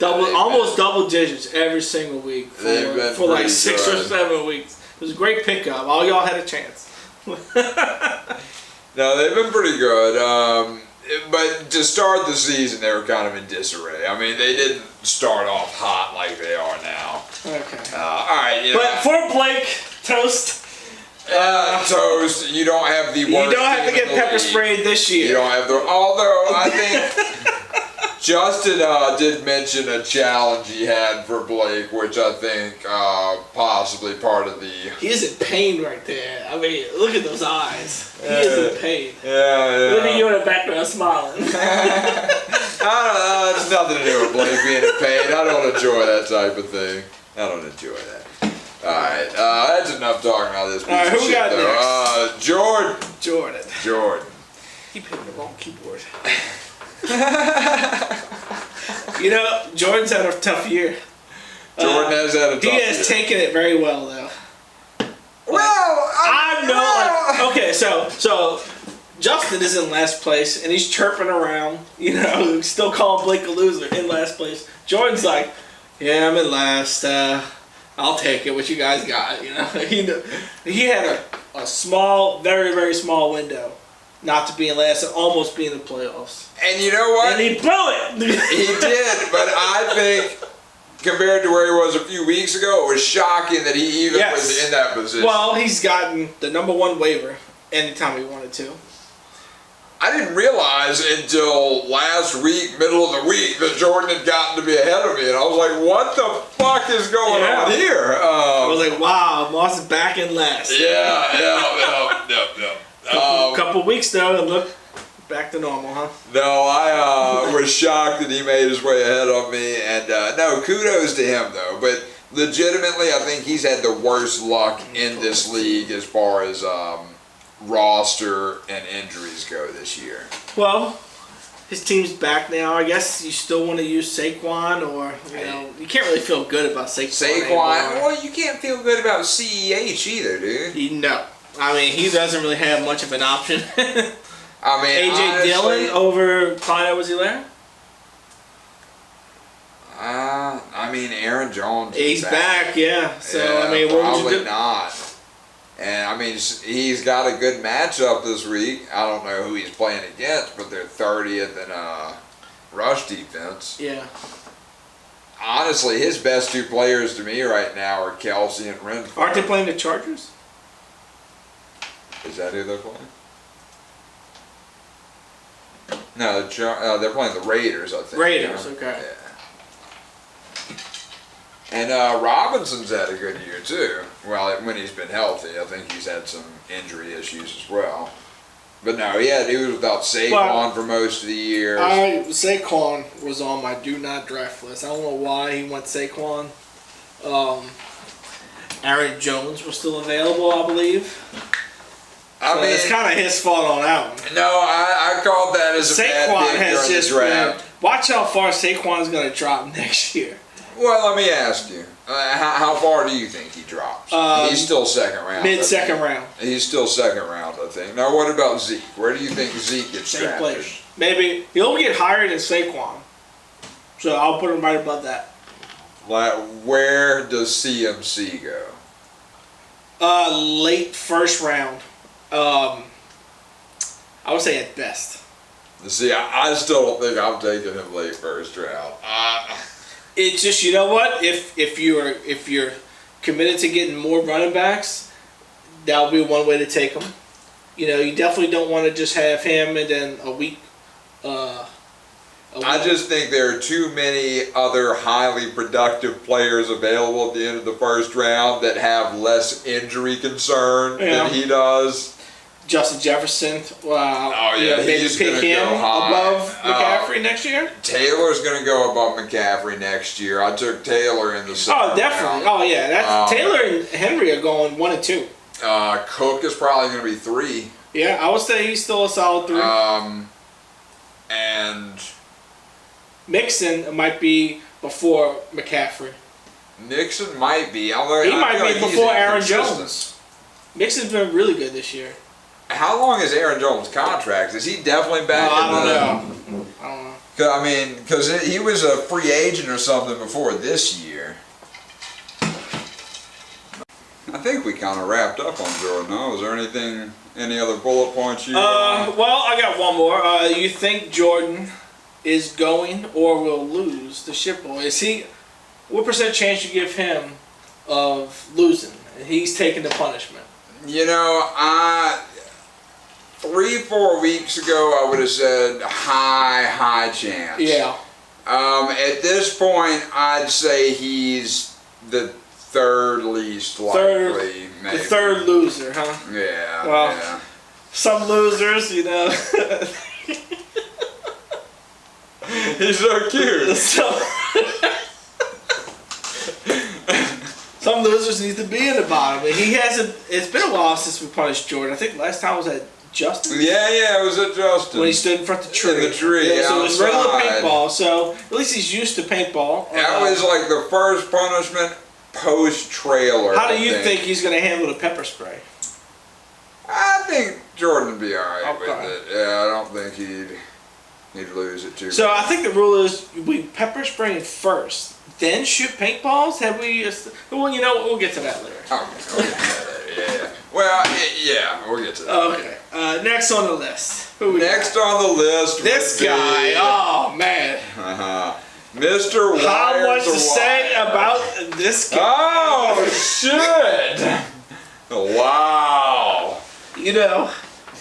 Speaker 2: almost double digits every single week for like 6 or 7 weeks. It was a great pickup. All y'all had a chance.
Speaker 1: No, they've been pretty good. But to start the season, they were kind of in disarray. I mean, they didn't start off hot like they are now.
Speaker 2: Okay.
Speaker 1: All right.
Speaker 2: But for Blake, toast.
Speaker 1: Toast. You don't have the worst.
Speaker 2: You don't have to get pepper sprayed this year.
Speaker 1: You don't have the. Although I think Justin did mention a challenge he had for Blake, which I think possibly part of the.
Speaker 2: He is in pain right there. I mean, look at those eyes. He is in pain.
Speaker 1: Yeah.
Speaker 2: Look at you in the background smiling.
Speaker 1: I don't know. It's nothing to do with Blake being in pain. I don't enjoy that type of thing. I don't enjoy that. Alright, that's enough talking about this piece of
Speaker 2: who
Speaker 1: shit,
Speaker 2: got
Speaker 1: though.
Speaker 2: next?
Speaker 1: Jordan.
Speaker 2: Keep hitting the wrong keyboard. Jordan's had a tough year.
Speaker 1: Jordan has had a tough year.
Speaker 2: He has taken it very well, though. Okay, so Justin is in last place, and he's chirping around, still calling Blake a loser in last place. Jordan's like, yeah, I'm in last, I'll take it, what you guys got, He had a small, very, very small window not to be in last and almost be in the playoffs.
Speaker 1: And you know what?
Speaker 2: And he blew it!
Speaker 1: He did, but I think compared to where he was a few weeks ago, it was shocking that he even was in that position.
Speaker 2: Well, he's gotten the #1 waiver anytime he wanted to.
Speaker 1: I didn't realize until last week, middle of the week, that Jordan had gotten to be ahead of me, and I was like, "What the fuck is going on here?"
Speaker 2: I was like, "Wow, Moss is back in last."
Speaker 1: Yeah.
Speaker 2: Couple weeks though, and look, back to normal, huh?
Speaker 1: No, I was shocked that he made his way ahead of me, and no, kudos to him though. But legitimately, I think he's had the worst luck in this league as far as roster and injuries go this year.
Speaker 2: Well, his team's back now. I guess you still want to use Saquon, or you can't really feel good about Saquon.
Speaker 1: Well, you can't feel good about CEH either, dude.
Speaker 2: No, I mean he doesn't really have much of an option.
Speaker 1: I mean,
Speaker 2: AJ Dillon over Clyde Edwards-Helaire?
Speaker 1: I mean, Aaron Jones.
Speaker 2: He's back, yeah. So I mean, what would you do?
Speaker 1: Not. And I mean, he's got a good matchup this week. I don't know who he's playing against, but they're 30th in rush defense.
Speaker 2: Yeah.
Speaker 1: Honestly, his best two players to me right now are Kelsey and Renfro.
Speaker 2: Aren't they playing the Chargers?
Speaker 1: Is that who they're playing? No, they're playing the Raiders, I think.
Speaker 2: Raiders, okay.
Speaker 1: Yeah. And Robinson's had a good year too. Well, when he's been healthy, I think he's had some injury issues as well. But no, he was without Saquon for most of the year.
Speaker 2: Saquon was on my do not draft list. I don't know why he went Saquon. Aaron Jones was still available, I believe. So it's kind of his fault on that one.
Speaker 1: No, I called that as a bad pick during the draft.
Speaker 2: Watch how far Saquon's going to drop next year.
Speaker 1: Well, let me ask you, how far do you think he drops? He's still second round.
Speaker 2: Mid-second round.
Speaker 1: He's still second round, I think. Now, what about Zeke? Where do you think Zeke gets drafted?
Speaker 2: Place. Maybe he'll get higher than Saquon. So I'll put him right above that.
Speaker 1: Where does CMC go?
Speaker 2: Late first round. I would say at best.
Speaker 1: See, I still don't think I'm taking him late first round.
Speaker 2: It's just, you know what? If you're committed to getting more running backs, that'll be one way to take him. You definitely don't want to just have him and then a week.
Speaker 1: I just think there are too many other highly productive players available at the end of the first round that have less injury concern than he does.
Speaker 2: Justin Jefferson, wow.
Speaker 1: Oh, yeah,
Speaker 2: maybe pick him above McCaffrey next year?
Speaker 1: Taylor's going to go above McCaffrey next year. I took Taylor in the second round.
Speaker 2: Oh, definitely. Oh, yeah. Taylor and Henry are going 1 and 2.
Speaker 1: Cook is probably going to be 3.
Speaker 2: Yeah, I would say he's still a solid 3.
Speaker 1: And
Speaker 2: Mixon might be before McCaffrey.
Speaker 1: Nixon might be.
Speaker 2: He might be before Aaron Jones. Mixon's been really good this year.
Speaker 1: How long is Aaron Jones' contract? Is he definitely back?
Speaker 2: I don't know.
Speaker 1: I mean, because he was a free agent or something before this year. I think we kind of wrapped up on Jordan. No, is there any other bullet points you?
Speaker 2: Well, I got one more. You think Jordan is going or will lose the ship boy? What percent chance you give him of losing? He's taking the punishment.
Speaker 1: 3-4 weeks ago, I would have said high chance.
Speaker 2: Yeah.
Speaker 1: At this point, I'd say he's the third least likely. Maybe.
Speaker 2: The third loser, huh?
Speaker 1: Yeah.
Speaker 2: Well,
Speaker 1: yeah.
Speaker 2: Some losers,
Speaker 1: He's so cute.
Speaker 2: Some losers need to be in the bottom. He hasn't. It's been a while since we punished Jordan. I think last time was at Justin.
Speaker 1: Yeah, it was at Justin.
Speaker 2: When he stood in front of the tree.
Speaker 1: In the tree,
Speaker 2: yeah. So it was regular paintball. So at least he's used to paintball.
Speaker 1: That was like the first punishment post-trailer.
Speaker 2: How do you think he's going to handle the pepper spray?
Speaker 1: I think Jordan would be all right with it. Yeah, I don't think he'd lose it too.
Speaker 2: So I think the rule is we pepper spray first, then shoot paintballs. Have we? Well, we'll get to that later.
Speaker 1: Okay, we'll get to that later. Yeah. Well, yeah, we'll get to that.
Speaker 2: Okay. Next on the list.
Speaker 1: Next on the list.
Speaker 2: This guy. Oh man.
Speaker 1: Mr. Wires.
Speaker 2: How much to say about this guy?
Speaker 1: Oh shit! Wow.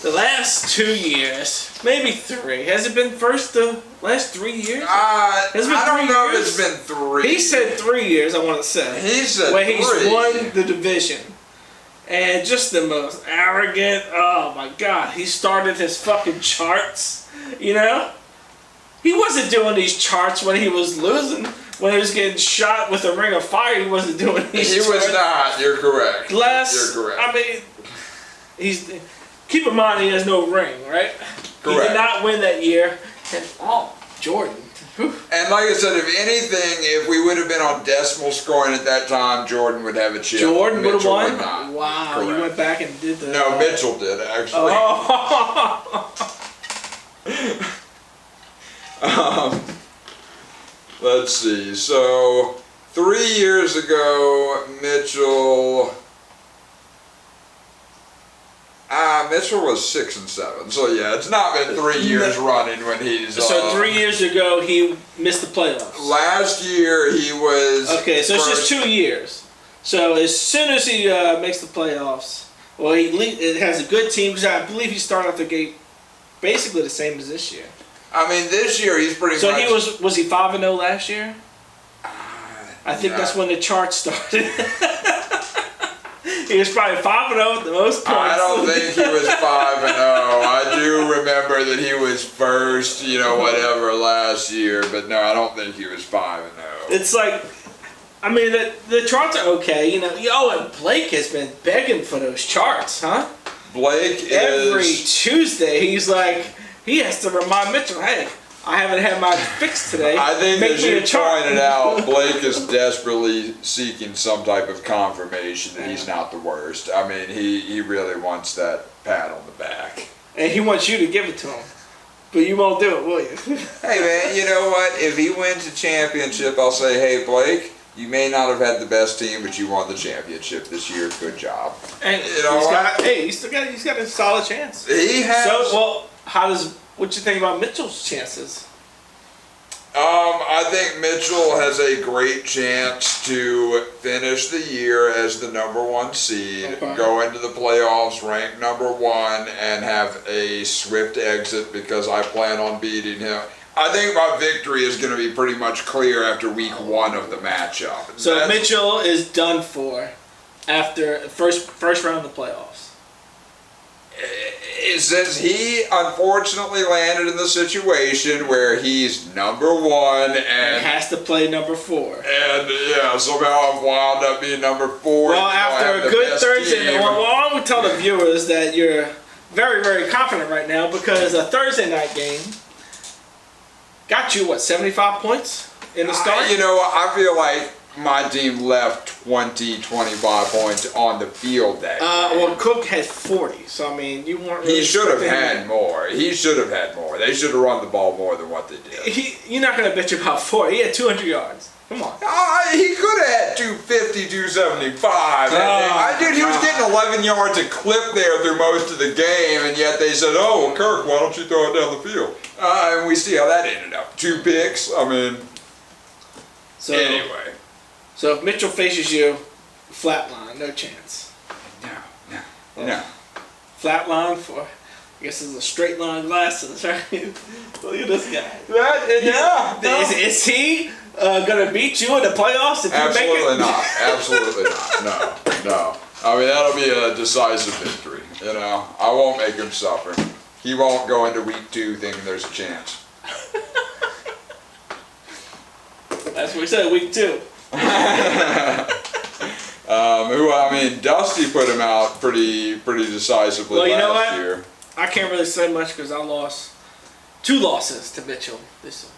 Speaker 2: The last 2 years, maybe 3. Has it been the last 3 years?
Speaker 1: I don't know if it's been 3.
Speaker 2: He said 3 years, I want to say.
Speaker 1: He said
Speaker 2: where
Speaker 1: 3.
Speaker 2: He's won the division. And just the most arrogant, oh my God. He started his fucking charts, you know? He wasn't doing these charts when he was losing. When he was getting shot with a ring of fire, he wasn't doing these charts.
Speaker 1: He was not, you're correct. You're correct.
Speaker 2: I mean, keep in mind he has no ring, right? Correct. He did not win that year. And, Jordan.
Speaker 1: And like I said, if anything, if we would have been on decimal scoring at that time, Jordan would have a chip.
Speaker 2: Jordan would have won?
Speaker 1: Wow,
Speaker 2: correct. You went back and did the...
Speaker 1: No, Mitchell did, actually. Let's see. So, 3 years ago, Mitchell... Mitchell was 6 and 7, so yeah, it's not been 3 years running when he's.
Speaker 2: So 3 years ago he missed the playoffs.
Speaker 1: Last year he was.
Speaker 2: Okay, so it's just 2 years. So as soon as he makes the playoffs, well, it has a good team because I believe he started off the gate basically the same as this year.
Speaker 1: I mean, this year he's pretty.
Speaker 2: So
Speaker 1: much...
Speaker 2: he was he 5-0 last year? I think that's when the chart started. He was probably 5-0 at the most points.
Speaker 1: I don't think he was 5-0. I do remember that he was first, whatever last year, but no, I don't think he was 5-0.
Speaker 2: It's like, I mean, the charts are okay, and Blake has been begging for those charts, huh?
Speaker 1: Blake
Speaker 2: Every Tuesday, he's like, he has to remind Mitchell, hey, I haven't had my fix today.
Speaker 1: I think, as you pointed out, Blake is desperately seeking some type of confirmation that he's not the worst. I mean, he really wants that pat on the back.
Speaker 2: And he wants you to give it to him. But you won't do it, will you?
Speaker 1: Hey, man, you know what? If he wins a championship, I'll say, hey, Blake, you may not have had the best team, but you won the championship this year. Good job.
Speaker 2: And he's got a solid chance.
Speaker 1: He has.
Speaker 2: So, what you think about Mitchell's chances?
Speaker 1: I think Mitchell has a great chance to finish the year as the #1 seed, go into the playoffs ranked #1, and have a swift exit because I plan on beating him. I think my victory is going to be pretty much clear after week 1 of the matchup.
Speaker 2: So Mitchell is done for after first round of the playoffs.
Speaker 1: Since he unfortunately landed in the situation where he's #1 and
Speaker 2: has to play #4.
Speaker 1: And yeah, somehow I've wound up being #4.
Speaker 2: Well, after a good Thursday, I would tell the viewers that you're very, very confident right now because a Thursday night game got you 75 points in the start.
Speaker 1: I feel like my team left 25 points on the field that day.
Speaker 2: Well, Cook had 40, so I mean, you weren't really.
Speaker 1: He should have had more. He should have had more. They should have run the ball more than what they did.
Speaker 2: You're not going to bet you about 40. He had 200 yards. Come on.
Speaker 1: He could have had 250, 275. Dude, he was getting 11 yards a clip there through most of the game, and yet they said, oh, well, Kirk, why don't you throw it down the field? And we see how that ended up. 2 picks. I mean, anyway.
Speaker 2: So if Mitchell faces you, flat line, no chance.
Speaker 1: No.
Speaker 2: Flat line for, I guess it's a straight line glasses, right? Look at this guy. Is he going to beat you in the playoffs if you make it?
Speaker 1: Absolutely not. Absolutely not. No. I mean, that'll be a decisive victory. I won't make him suffer. He won't go into week 2 thinking there's a chance.
Speaker 2: That's what we said, week 2.
Speaker 1: Dusty put him out pretty decisively last year.
Speaker 2: I can't really say much because I lost 2 losses to Mitchell this year.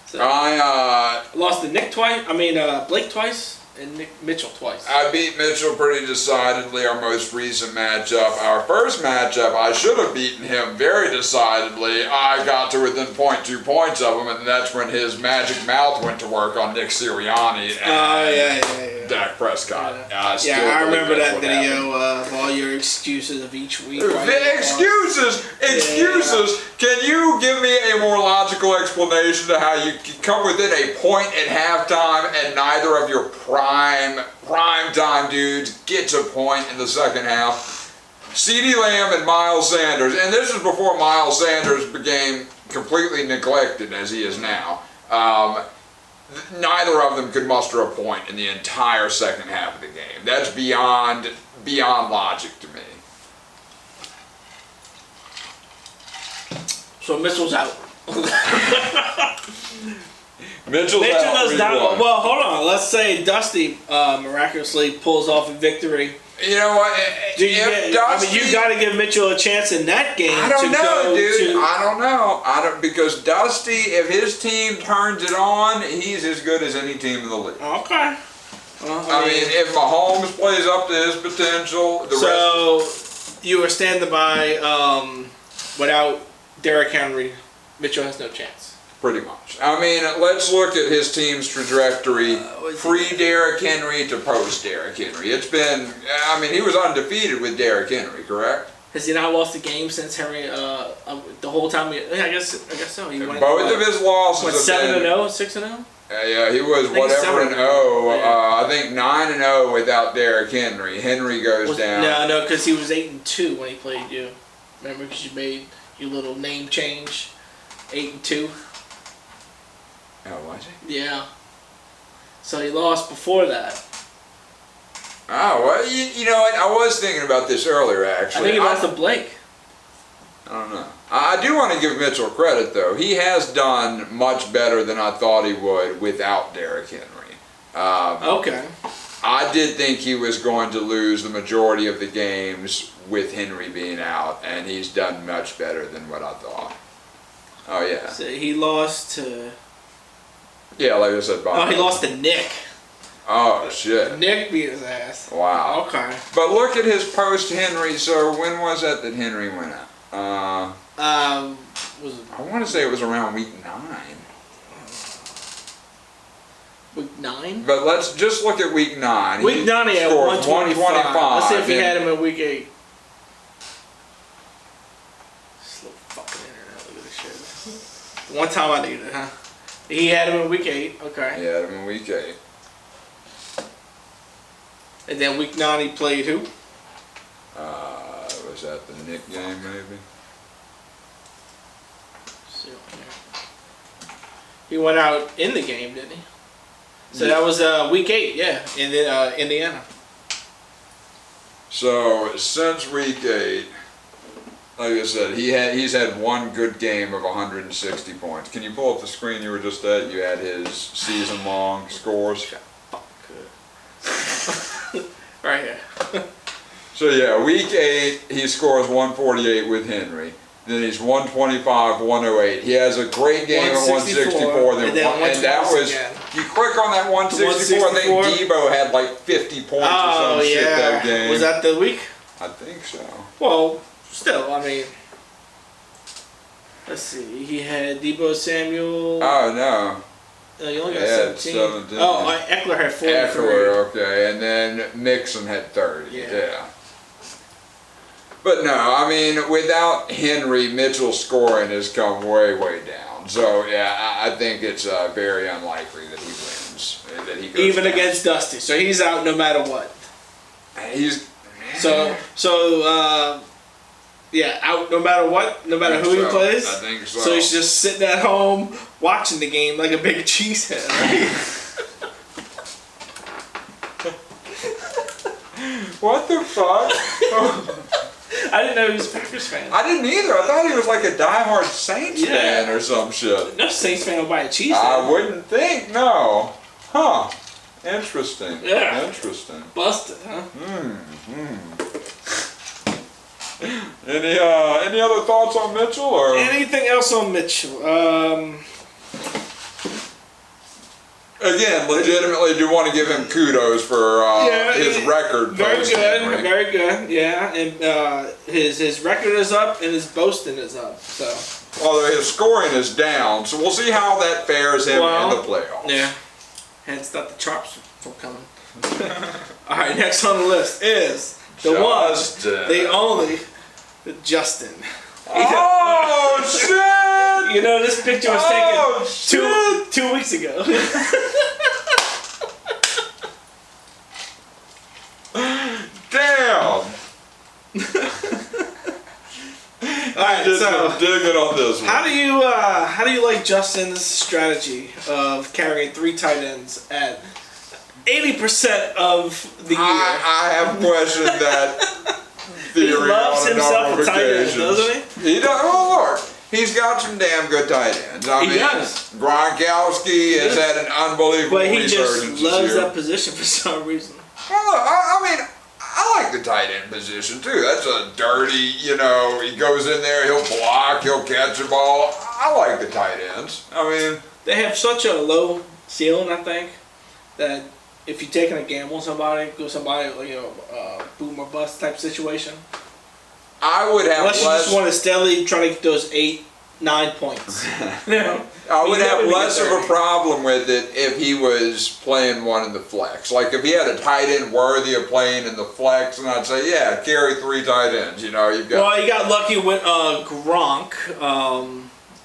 Speaker 2: So, I lost to Blake twice and Mitchell twice.
Speaker 1: I beat Mitchell pretty decidedly our most recent matchup. Our first matchup, I should have beaten him very decidedly. I got to within 0.2 points of him, and that's when his magic mouth went to work on Nick Sirianni and Dak Prescott.
Speaker 2: I remember that video of all your excuses of each week.
Speaker 1: Excuses! Can you give me a more logical explanation to how you come within a point at halftime and neither of your prime time dudes get to a point in the second half? CeeDee Lamb and Miles Sanders, and this is before Miles Sanders became completely neglected as he is now. Neither of them could muster a point in the entire second half of the game. That's beyond logic to me.
Speaker 2: So Mitchell's out.
Speaker 1: Mitchell
Speaker 2: does not. Well, hold on. Let's say Dusty miraculously pulls off a victory.
Speaker 1: You know what?
Speaker 2: You got to give Mitchell a chance in that game.
Speaker 1: I don't know, dude. I don't know. Because Dusty, if his team turns it on, he's as good as any team in the league.
Speaker 2: Okay.
Speaker 1: I mean, if Mahomes plays up to his potential,
Speaker 2: you were standing by without Derrick Henry, Mitchell has no chance.
Speaker 1: Pretty much. I mean, let's look at his team's trajectory pre-Derrick Henry to post-Derrick Henry. It's been, I mean, he was undefeated with Derrick Henry, correct?
Speaker 2: Has he not lost a game since Henry, the whole time? I guess so. He went,
Speaker 1: both of his losses have
Speaker 2: 7-0, 6-0?
Speaker 1: Yeah, he was whatever an 0. I think 9-0 without Derrick Henry. Henry goes down.
Speaker 2: No, because he was 8-2 when he played you. Remember, because you made your little name change, 8-2.
Speaker 1: Oh, was he?
Speaker 2: Yeah. So he lost before that.
Speaker 1: Oh, well, you know what? I was thinking about this earlier, actually.
Speaker 2: I think he lost to Blake.
Speaker 1: I don't know. I do want to give Mitchell credit, though. He has done much better than I thought he would without Derrick Henry.
Speaker 2: Okay.
Speaker 1: I did think he was going to lose the majority of the games with Henry being out, and he's done much better than what I thought. Oh, yeah.
Speaker 2: So he lost to...
Speaker 1: Yeah, like I said,
Speaker 2: he lost to Nick.
Speaker 1: Oh, shit.
Speaker 2: Nick beat his ass.
Speaker 1: Wow.
Speaker 2: Okay.
Speaker 1: But look at his post-Henry. So when was that Henry went out? I want to say it was around week 9.
Speaker 2: Week 9?
Speaker 1: But let's just look at week 9.
Speaker 2: Week 9 he had 125. Let's see if he had him in week 8. Slow fucking internet. Look at this shit. One time I needed it, huh? He had him in week 8. Okay.
Speaker 1: He had him in week 8.
Speaker 2: And then week 9 he played who?
Speaker 1: Was that the Nick game maybe?
Speaker 2: He went out in the game, didn't he? So that was week 8, yeah, in Indiana.
Speaker 1: So since week 8, like I said, he's had one good game of 160 points. Can you pull up the screen you were just at? You had his season-long scores.
Speaker 2: Right here.
Speaker 1: So yeah, week 8 he scores 148 with Henry. Then he's 125, 108. He has a great game at 164.
Speaker 2: And that
Speaker 1: was
Speaker 2: again.
Speaker 1: You click on that 164. I think Debo had like 50 points or some shit that game.
Speaker 2: Was that the week?
Speaker 1: I think so.
Speaker 2: Well, still, I mean, let's see. He had Debo Samuel.
Speaker 1: Oh no.
Speaker 2: He only got 17. Oh, Eckler had 43.
Speaker 1: Eckler, okay, and then Mixon had 30. Yeah. But no, I mean, without Henry, Mitchell's scoring has come way, way down. So yeah, I think it's very unlikely that he wins. That he goes
Speaker 2: even
Speaker 1: down.
Speaker 2: Against Dusty, so he's out no matter what.
Speaker 1: He's
Speaker 2: yeah, out no matter what, no matter who he plays.
Speaker 1: I think so.
Speaker 2: So he's just sitting at home watching the game like a big cheesehead. Right?
Speaker 1: What the fuck?
Speaker 2: I didn't know he was a Packers fan.
Speaker 1: I didn't either. I thought he was like a diehard Saints fan or some shit.
Speaker 2: No Saints fan will buy a cheesehead.
Speaker 1: I wouldn't think, no. Huh. Interesting.
Speaker 2: Yeah.
Speaker 1: Interesting.
Speaker 2: Busted, huh?
Speaker 1: Any other thoughts on Mitchell or
Speaker 2: anything else on Mitchell?
Speaker 1: Again, legitimately do want to give him kudos for his record.
Speaker 2: Very good, very good. Yeah, and his record is up and his boasting is up. So
Speaker 1: although his scoring is down, so we'll see how that fares him in the playoffs.
Speaker 2: Yeah, and stop the chops from coming. All right, next on the list is the one, the only, Justin.
Speaker 1: Oh shit!
Speaker 2: You know this picture was taken 2 weeks ago.
Speaker 1: Damn! been digging on this one.
Speaker 2: How do you like Justin's strategy of carrying 3 tight ends at 80% of the year?
Speaker 1: I have questioned that theory. He loves
Speaker 2: on himself a tight end, doesn't he?
Speaker 1: He does. Well, look, he's got some damn good tight ends. I mean,
Speaker 2: does.
Speaker 1: Gronkowski has had an unbelievable resurgence.
Speaker 2: But he just loves that position for some reason.
Speaker 1: Well, look, I mean, I like the tight end position too. That's a dirty, he goes in there, he'll block, he'll catch the ball. I like the tight ends. I mean,
Speaker 2: they have such a low ceiling, I think, that if you're taking a gamble on somebody, boom or bust type situation.
Speaker 1: I would have
Speaker 2: unless you just want to steadily try to get those 8-9 points.
Speaker 1: I would have less of a problem with it if he was playing one in the flex. Like if he had a tight end worthy of playing in the flex, and I'd say, yeah, carry 3 tight ends. You've got.
Speaker 2: Well, he got lucky with Gronk,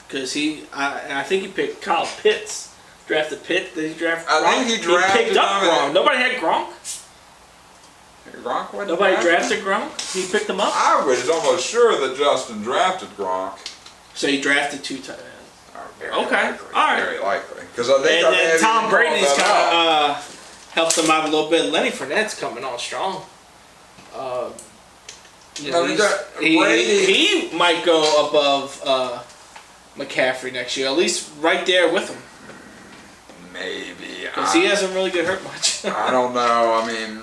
Speaker 2: because I think he picked Kyle Pitts. Drafted Pitt. Did he draft Gronk?
Speaker 1: I think he drafted.
Speaker 2: He picked up Gronk. Nobody had Gronk.
Speaker 1: Gronk wasn't
Speaker 2: Nobody drafted Gronk. He picked him up.
Speaker 1: I was almost sure that Justin drafted Gronk.
Speaker 2: So he drafted 2 tight ends.
Speaker 1: Very
Speaker 2: okay,
Speaker 1: likely,
Speaker 2: all right.
Speaker 1: Very likely. Because I think
Speaker 2: then Tom Brady's kind of helped them out a little bit. Lenny Fournette's coming on strong. He might go above McCaffrey next year, at least right there with him.
Speaker 1: Maybe.
Speaker 2: Because he hasn't really get hurt much.
Speaker 1: I don't know. I mean,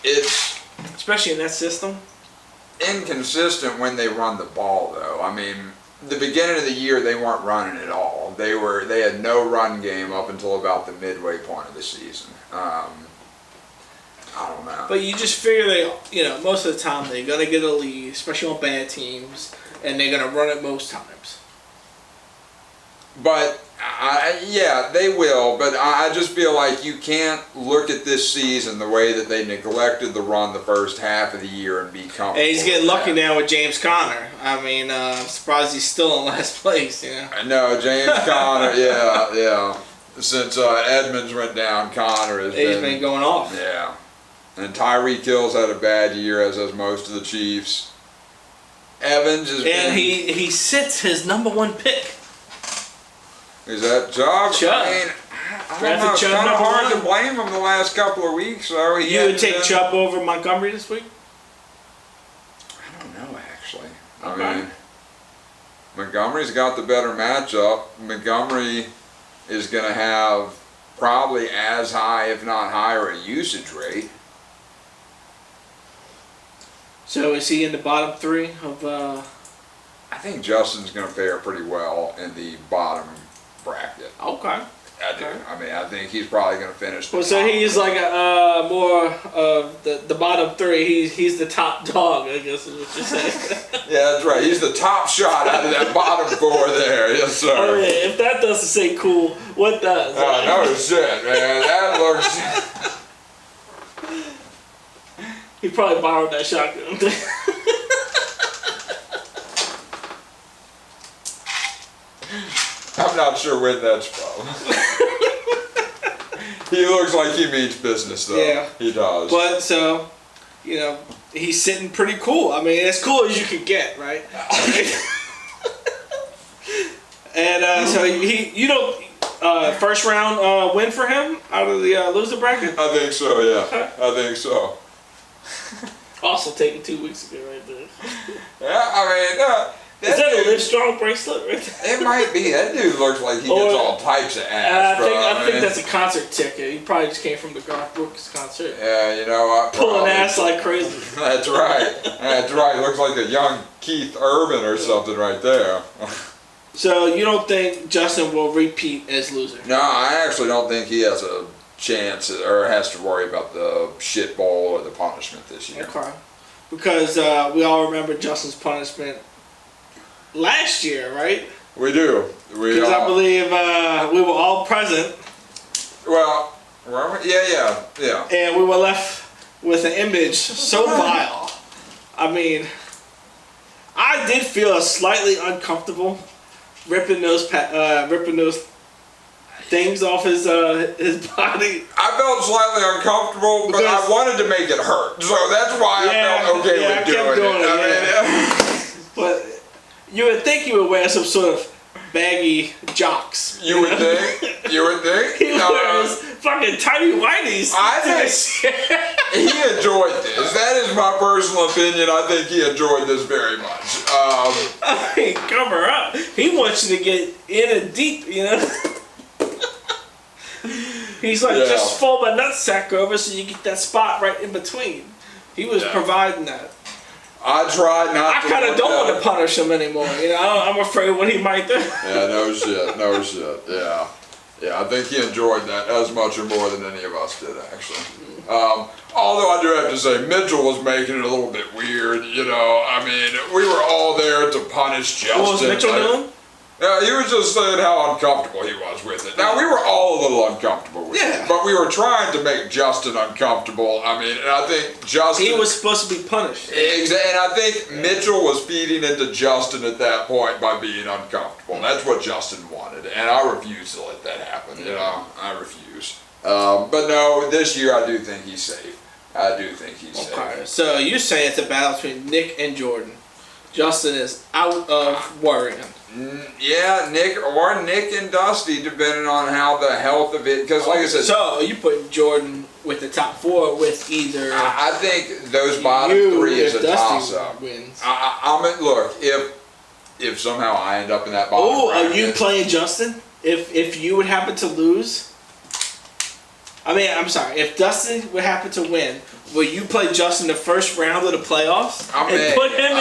Speaker 1: it's
Speaker 2: especially in that system.
Speaker 1: Inconsistent when they run the ball, though. I mean, the beginning of the year they weren't running at all. They had no run game up until about the midway point of the season. I don't know.
Speaker 2: But you just figure most of the time they're gonna get a lead, especially on bad teams, and they're gonna run it most times.
Speaker 1: But yeah, they will. But I just feel like you can't look at this season the way that they neglected the run the first half of the year and be comfortable.
Speaker 2: And he's getting lucky now with James Conner. I mean, I'm surprised he's still in last place.
Speaker 1: No, James Conner. Yeah. Since Edmonds went down, Conner has
Speaker 2: been going off.
Speaker 1: Yeah. And Tyreek Hill's had a bad year, as has most of the Chiefs. Evans has been.
Speaker 2: And he sits his #1 pick.
Speaker 1: Is that Chubb?
Speaker 2: Chubb.
Speaker 1: I mean, I don't know. It's kind of hard to blame him the last couple of weeks. So
Speaker 2: you would take Chubb over Montgomery this week?
Speaker 1: I don't know, actually. Okay. I mean, Montgomery's got the better matchup. Montgomery is going to have probably as high, if not higher, a usage rate.
Speaker 2: So is he in the bottom 3 of...
Speaker 1: I think Justin's going to fare pretty well in the bottom bracket.
Speaker 2: Okay.
Speaker 1: I do. I mean, I think he's probably going to finish.
Speaker 2: Well, so he's like more of the bottom 3. He's the top dog, I guess is what you're saying.
Speaker 1: Yeah, that's right. He's the top shot out of that bottom 4 there. Yes, sir.
Speaker 2: I mean, if that doesn't say cool, what does?
Speaker 1: Oh, no shit, man. That looks...
Speaker 2: He probably borrowed that shotgun.
Speaker 1: I'm not sure when that's from. He looks like he means business, though. Yeah. He does.
Speaker 2: But, so, he's sitting pretty cool. I mean, as cool as you could get, right? And so, first round win for him out of the loser bracket?
Speaker 1: I think so, yeah. I think so.
Speaker 2: Also taken 2 weeks ago, right there.
Speaker 1: Yeah, I mean...
Speaker 2: Is that a Live Strong bracelet right there?
Speaker 1: It might be. That dude looks like he gets all types of ass.
Speaker 2: I think that's a concert ticket. He probably just came from the Garth Brooks concert.
Speaker 1: Yeah,
Speaker 2: pulling ass like crazy.
Speaker 1: That's right. That's right. Looks like a young Keith Urban or something right there.
Speaker 2: So you don't think Justin will repeat as loser?
Speaker 1: No, I actually don't think he has a chance or has to worry about the shit bowl or the punishment this year.
Speaker 2: Okay. Because we all remember Justin's punishment last year, right?
Speaker 1: We do.
Speaker 2: Because I believe we were all present.
Speaker 1: Well, were we? Yeah.
Speaker 2: And we were left with an image so vile. I mean, I did feel slightly uncomfortable ripping those things off his body.
Speaker 1: I felt slightly uncomfortable, but I wanted to make it hurt, so that's why I felt okay with doing it.
Speaker 2: But You would think he would wear some sort of baggy jocks.
Speaker 1: You would think? You would think?
Speaker 2: He wears fucking tidy whities.
Speaker 1: I think he enjoyed this. That is my personal opinion. I think he enjoyed this very much.
Speaker 2: I mean, cover up. He wants you to get in and deep, you know? He's like, just fold my nutsack over so you get that spot right in between. He was providing that.
Speaker 1: I tried not to.
Speaker 2: I kind of don't want to punish him anymore. You know, I'm afraid what he might do.
Speaker 1: Yeah, no shit. Yeah. Yeah, I think he enjoyed that as much or more than any of us did, actually. Although I do have to say, Mitchell was making it a little bit weird, you know. I mean, we were all there to punish Justin.
Speaker 2: What was Mitchell doing?
Speaker 1: Yeah, he was just saying how uncomfortable he was with it. Now, we were all a little uncomfortable with it, but we were trying to make Justin uncomfortable. I mean, and I think Justin...
Speaker 2: He was supposed to be punished.
Speaker 1: And I think Mitchell was feeding into Justin at that point by being uncomfortable. That's what Justin wanted, and I refuse to let that happen, you know. I refuse. But no, this year I do think he's safe. I do think he's safe.
Speaker 2: So you say it's a battle between Nick and Jordan. Justin is out of worrying.
Speaker 1: Yeah, Nick and Dusty, depending on how the health of it. Because, like I said,
Speaker 2: so you put Jordan with the top 4 with either.
Speaker 1: I think those bottom 3 is a toss-up.
Speaker 2: Wins.
Speaker 1: Look, if somehow I end up in that bottom.
Speaker 2: Oh, are you playing Justin? If you would happen to lose. I mean, I'm sorry. If Dustin would happen to win, will you play Justin the first round of the playoffs and put him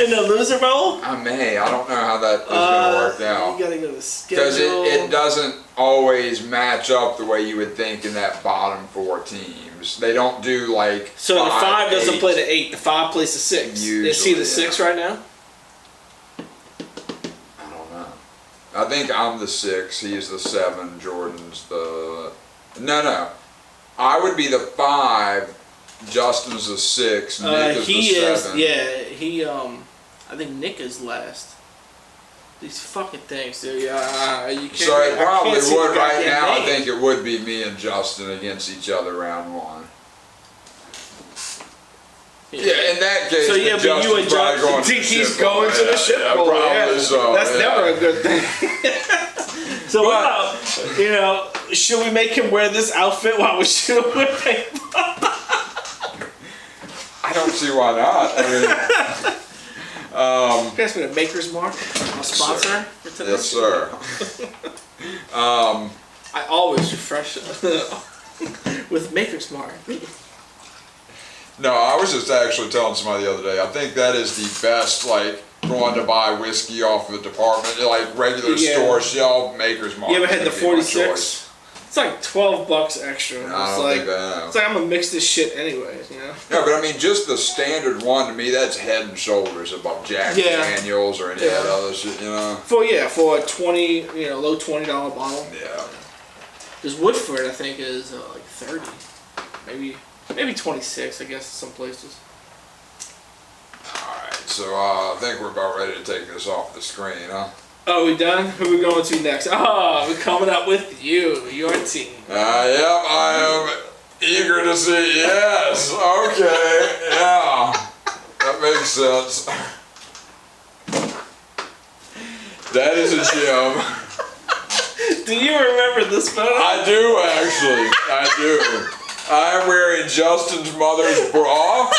Speaker 2: in the loser role?
Speaker 1: I may. I don't know how that is going to work out.
Speaker 2: You gotta go to the schedule.
Speaker 1: Because it doesn't always match up the way you would think in that bottom 4 teams. They don't do like.
Speaker 2: So the 5 doesn't play the 8. The 5 plays the 6.
Speaker 1: Usually,
Speaker 2: is he the 6 right now?
Speaker 1: I don't know. I think I'm the 6. He's the 7. Jordan's the. No. I would be the 5. Justin's the 6. Nick is the 7.
Speaker 2: I think Nick is last. These fucking things, dude. You can't.
Speaker 1: So it probably would right now. I think it would be me and Justin against each other round 1. Yeah, in that case,
Speaker 2: so but you and Justin think he's going to the ship bowl.
Speaker 1: Probably so.
Speaker 2: That's never a good thing. So what about, should we make him wear this outfit while we're shooting with paintball?
Speaker 1: I don't see why not. I mean,
Speaker 2: you guys been a Maker's Mark, a sponsor for today?
Speaker 1: Yes, sir.
Speaker 2: I always refresh it with Maker's Mark.
Speaker 1: No, I was just actually telling somebody the other day, I think that is the best, like, going to buy whiskey off of a department, like regular store shelf, Maker's Mark.
Speaker 2: You ever had the 46? It's like $12 extra.
Speaker 1: I don't think I know.
Speaker 2: It's like I'm gonna mix this shit anyways, you know?
Speaker 1: No, but I mean, just the standard one to me, that's head and shoulders above Jack Daniels or any of that other shit, you know?
Speaker 2: For a 20, low $20 bottle.
Speaker 1: Yeah.
Speaker 2: Because Woodford, I think, is like 30, maybe 26, I guess, in some places.
Speaker 1: Alright, so I think we're about ready to take this off the screen, huh?
Speaker 2: Oh, we done? Who are we going to next? We're coming up with your team.
Speaker 1: Yep, I am eager to see. Yes, okay, yeah. That makes sense. That is a gem.
Speaker 2: Do you remember this photo?
Speaker 1: I do, actually. I do. I'm wearing Justin's mother's bra.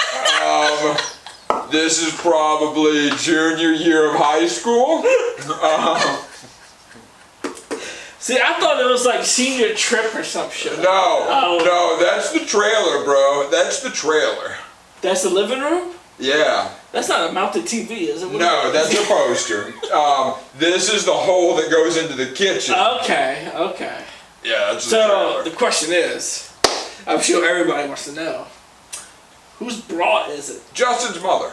Speaker 1: This is probably junior year of high school.
Speaker 2: See, I thought it was like senior trip or some shit.
Speaker 1: No, that's the trailer, bro. That's the trailer.
Speaker 2: That's the living room?
Speaker 1: Yeah.
Speaker 2: That's not a mounted TV, is it?
Speaker 1: No, that's a poster. This is the hole that goes into the kitchen.
Speaker 2: Okay.
Speaker 1: Yeah, that's the
Speaker 2: trailer. The question is, I'm sure everybody wants to know, whose bra is it?
Speaker 1: Justin's mother.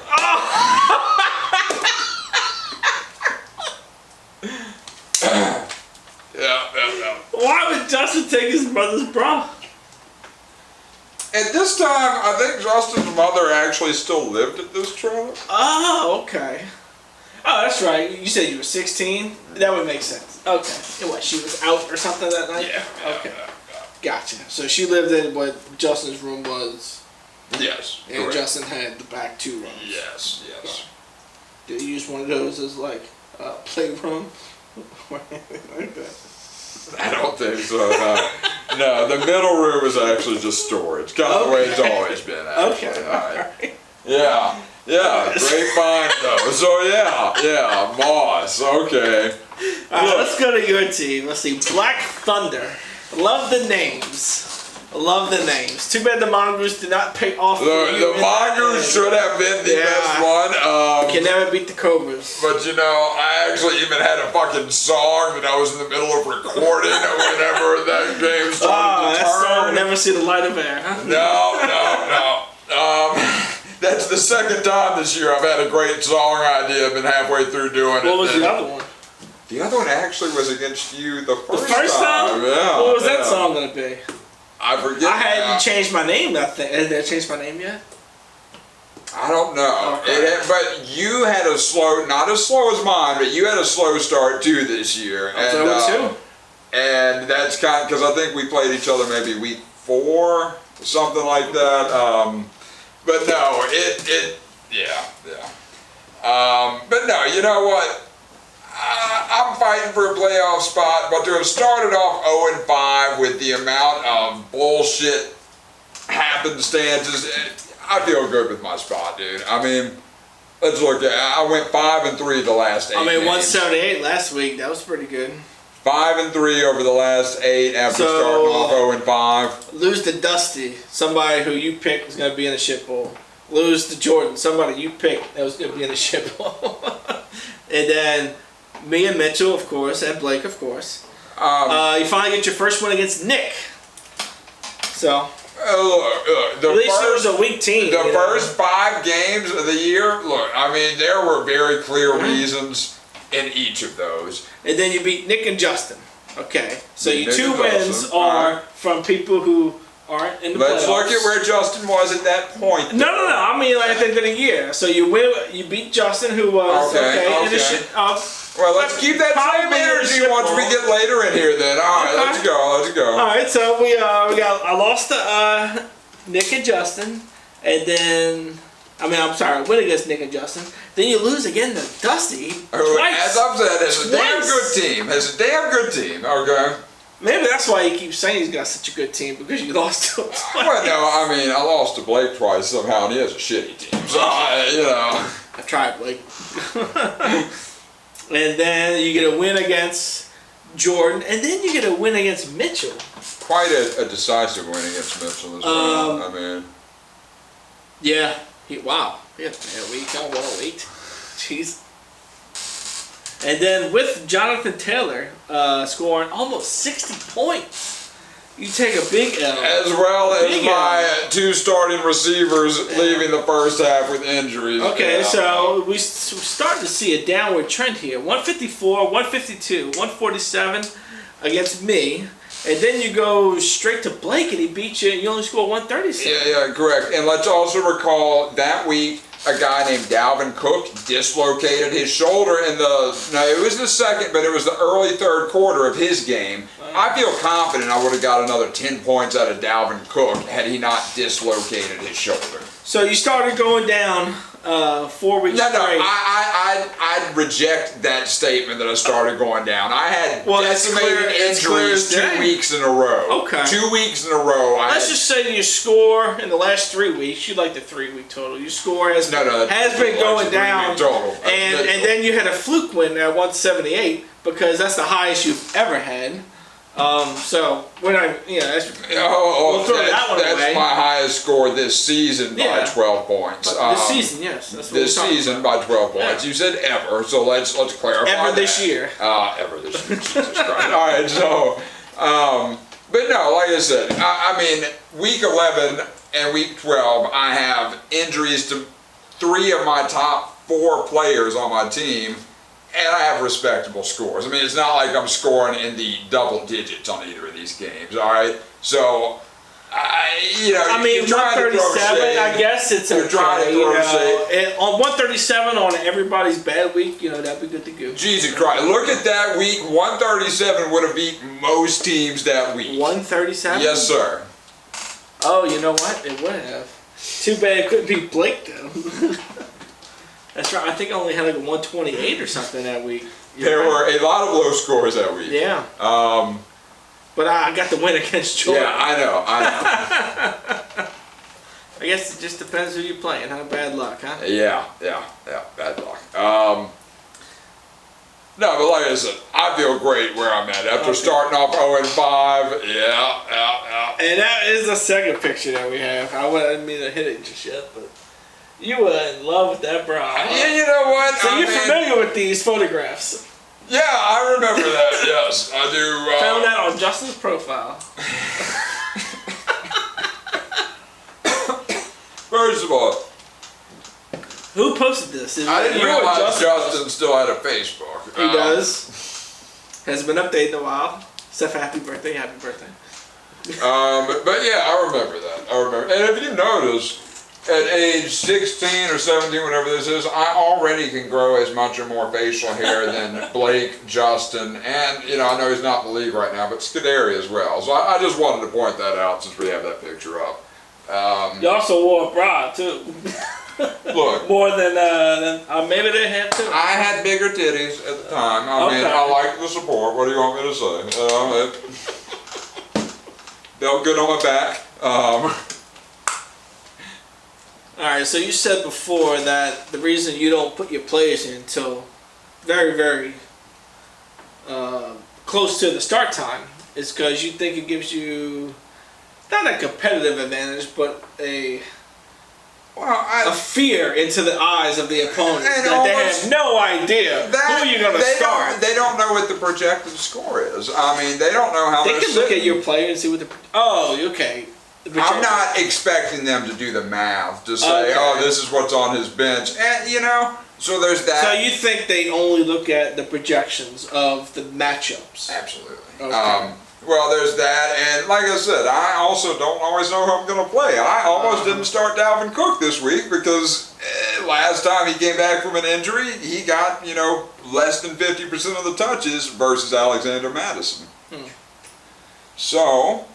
Speaker 1: Yeah.
Speaker 2: Why would Justin take his mother's bra?
Speaker 1: At this time, I think Justin's mother actually still lived at this trailer.
Speaker 2: Oh, okay. Oh, that's right. You said you were 16? That would make sense. Okay. And what, she was out or something that night?
Speaker 1: Yeah.
Speaker 2: Okay. Gotcha. So she lived in what Justin's room was.
Speaker 1: Yes.
Speaker 2: And correct. Justin had the back 2 rooms.
Speaker 1: Yes.
Speaker 2: Did you use one of those as like playroom or anything like that?
Speaker 1: I don't think so. No, the middle room is actually just storage. Kind of the way it's always been. Actually.
Speaker 2: Okay.
Speaker 1: All right. Yeah. Yeah. Great find though. So yeah. Moss. Okay.
Speaker 2: All right, let's go to your team. Let's see. Black Thunder. Love the names. Love the names. Too bad the Mongoose did not pay off.
Speaker 1: The Mongoose should have been the best one.
Speaker 2: Can never beat the Cobras.
Speaker 1: But you know, I actually even had a fucking song that I was in the middle of recording whenever that game started to turn.
Speaker 2: That song will never see the light of air. Huh?
Speaker 1: No. That's the second time this year I've had a great song idea. I've been halfway through doing it.
Speaker 2: What was the other one?
Speaker 1: The other one actually was against you the first
Speaker 2: time?
Speaker 1: Yeah.
Speaker 2: What was that song going to be?
Speaker 1: I forget.
Speaker 2: I hadn't changed my name, I think. Has that changed my name yet?
Speaker 1: I don't know.
Speaker 2: Okay.
Speaker 1: But you had a slow, not as slow as mine, but you had a slow start too this year. And that's kind of, because I think we played each other maybe week 4, something like that. But no, but no, you know what? I'm fighting for a playoff spot, but to have started off 0-5 with the amount of bullshit happenstances, I feel good with my spot, dude. I mean, let's look at it. I went 5-3 the last 8 games.
Speaker 2: 178 last week. That was pretty good.
Speaker 1: 5-3 over the last 8 after starting off 0-5.
Speaker 2: Lose to Dusty, somebody who you picked was going to be in the shit bowl. Lose to Jordan, somebody you picked that was going to be in the shit bowl. And then me and Mitchell, of course, and Blake, of course. You finally get your first win against Nick. So,
Speaker 1: at
Speaker 2: least it was a weak team.
Speaker 1: The first 5 games of the year, look, I mean, there were very clear reasons in each of those.
Speaker 2: And then you beat Nick and Justin. Okay, so your 2 wins are from people who aren't in the playoffs.
Speaker 1: Let's look at where Justin was at that point.
Speaker 2: No. I mean, like, at the end of the year. So you beat Justin, who was in the shit.
Speaker 1: Well, let's keep that same energy once we get later in here. Then, all right, let's go.
Speaker 2: All right, so I lost to Nick and Justin, and then I win against Nick and Justin. Then you lose again to Dusty twice.
Speaker 1: As I've said, it's a damn good team. Okay.
Speaker 2: Maybe that's why you keep saying he's got such a good team, because you lost to him twice.
Speaker 1: Well, no, I mean, I lost to Blake twice somehow, and he has a shitty team. So, you know.
Speaker 2: I tried, Blake. And then you get a win against Jordan, and then you get a win against Mitchell. Quite
Speaker 1: a decisive win against Mitchell as well. I mean.
Speaker 2: Yeah. Wow. He had a bad week. Oh, what a week. Jeez. And then with Jonathan Taylor scoring almost 60 points, you take a big L. As
Speaker 1: well as my 2 starting receivers leaving the first half with injuries.
Speaker 2: Okay, so we're starting to see a downward trend here. 154, 152, 147 against me. And then you go straight to Blake and he beat you. You only score 137.
Speaker 1: Yeah, correct. And let's also recall that week, a guy named Dalvin Cook dislocated his shoulder in it was the second, but it was the early 3rd quarter of his game. I feel confident I would have got another 10 points out of Dalvin Cook had he not dislocated his shoulder.
Speaker 2: So you started going down 4 weeks straight.
Speaker 1: No, I'd reject that statement that I started going down. I had decimated injuries 2 weeks in a row.
Speaker 2: Okay.
Speaker 1: 2 weeks in a row.
Speaker 2: Let's just say your score in the last 3 weeks, you like the 3-week total. Your score has been going down.
Speaker 1: Total.
Speaker 2: And then you had a fluke win at 178 because that's the highest you've ever had. So we're not, we'll throw that one away.
Speaker 1: That's my highest score this season by 12 points.
Speaker 2: This season, yes. That's what
Speaker 1: this season by 12 points.
Speaker 2: Yeah.
Speaker 1: You said ever, so let's clarify
Speaker 2: ever this year.
Speaker 1: Ever this year. Jesus Christ. All right, so, but no, like I said, I mean, week 11 and week 12, I have injuries to 3 of my top 4 players on my team. And I have respectable scores. I mean, it's not like I'm scoring in the double digits on either of these games, all right? So,
Speaker 2: I mean, 137, I guess it's okay.
Speaker 1: Trying to throw shade.
Speaker 2: On 137 on everybody's bad week, that'd be good to go.
Speaker 1: Jesus Christ. Look at that week. 137 would have beat most teams that week.
Speaker 2: 137?
Speaker 1: Yes, sir.
Speaker 2: Oh, you know what? It would have. Too bad it couldn't be Blake, though. That's right. I think I only had like a 128 or something that week.
Speaker 1: There were a lot of low scores that week.
Speaker 2: Yeah. But I got the win against Jordan.
Speaker 1: Yeah, I know.
Speaker 2: I guess it just depends who you're playing, huh? Bad luck, huh?
Speaker 1: Yeah, bad luck. No, but like I said, I feel great where I'm at. After starting off 0-5, yeah.
Speaker 2: And that is the second picture that we have. I didn't mean to hit it just yet, but you were in love with that bra.
Speaker 1: Yeah, you know what?
Speaker 2: So you're familiar with these photographs?
Speaker 1: Yeah, I remember that. Yes, I do.
Speaker 2: Found that on Justin's profile.
Speaker 1: First of all,
Speaker 2: who posted this?
Speaker 1: I didn't realize Justin still had a Facebook.
Speaker 2: He does. Hasn't been updated in a while. Steph, happy birthday. Happy birthday.
Speaker 1: But yeah, I remember that. I remember. And if you notice, at age 16 or 17, whatever this is, I already can grow as much or more facial hair than Blake, Justin, and, you know, I know he's not in the league right now, but Scuderi as well. So I just wanted to point that out since we have that picture up.
Speaker 2: You also wore a bra, too.
Speaker 1: Look.
Speaker 2: More than maybe they had, too.
Speaker 1: I had bigger titties at the time. I mean, I liked the support. What do you want me to say? It felt good on my back.
Speaker 2: Alright, so you said before that the reason you don't put your players in until very, very close to the start time is because you think it gives you not a competitive advantage, but a fear into the eyes of the opponent that they have no idea who you're going to start.
Speaker 1: They don't know what the projected score is. I mean, they don't know how
Speaker 2: they can look at your player and see what the... Oh, okay.
Speaker 1: I'm not expecting them to do the math to say, oh, this is what's on his bench. And, you know, so there's that.
Speaker 2: So you think they only look at the projections of the matchups?
Speaker 1: Absolutely.
Speaker 2: Okay.
Speaker 1: Well, there's that. And like I said, I also don't always know who I'm going to play. I almost didn't start Dalvin Cook this week because last time he came back from an injury, he got, you know, less than 50% of the touches versus Alexander Madison. So...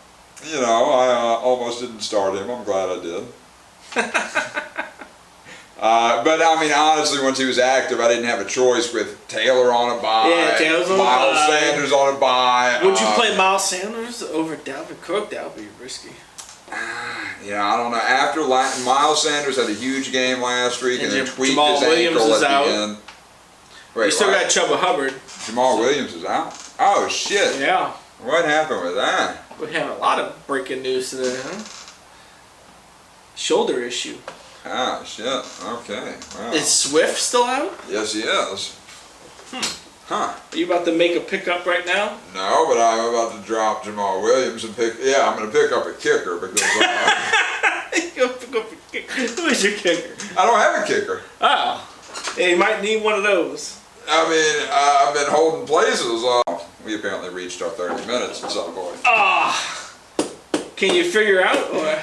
Speaker 1: You know, I almost didn't start him. I'm glad I did. But I mean, honestly, once he was active, I didn't have a choice with Taylor on a bye.
Speaker 2: Yeah, Taylor's on a bye.
Speaker 1: Miles Sanders on a bye.
Speaker 2: Would you play Miles Sanders over Dalvin Cook? That would be risky.
Speaker 1: Yeah, I don't know. After Miles Sanders had a huge game last week and then tweaked
Speaker 2: Jamal
Speaker 1: his ankle at the end. Wait,
Speaker 2: you still got Chuba Hubbard.
Speaker 1: Jamal Williams is out? Oh, shit.
Speaker 2: Yeah.
Speaker 1: What happened with that?
Speaker 2: We have a lot of breaking news today, huh? Shoulder issue.
Speaker 1: Ah, shit. Okay. Wow.
Speaker 2: Is Swift still out?
Speaker 1: Yes, he is. Huh.
Speaker 2: Are you about to make a pickup right now?
Speaker 1: No, but I'm about to drop Jamal Williams and pick... Yeah, I'm going to pick up a kicker because...
Speaker 2: You're gonna pick up a kicker. Who is your kicker?
Speaker 1: I don't have a kicker.
Speaker 2: Oh. Yeah, you might need one of those.
Speaker 1: I mean, I've been holding places. We apparently reached our 30 minutes at some point.
Speaker 2: Can you figure out? Or?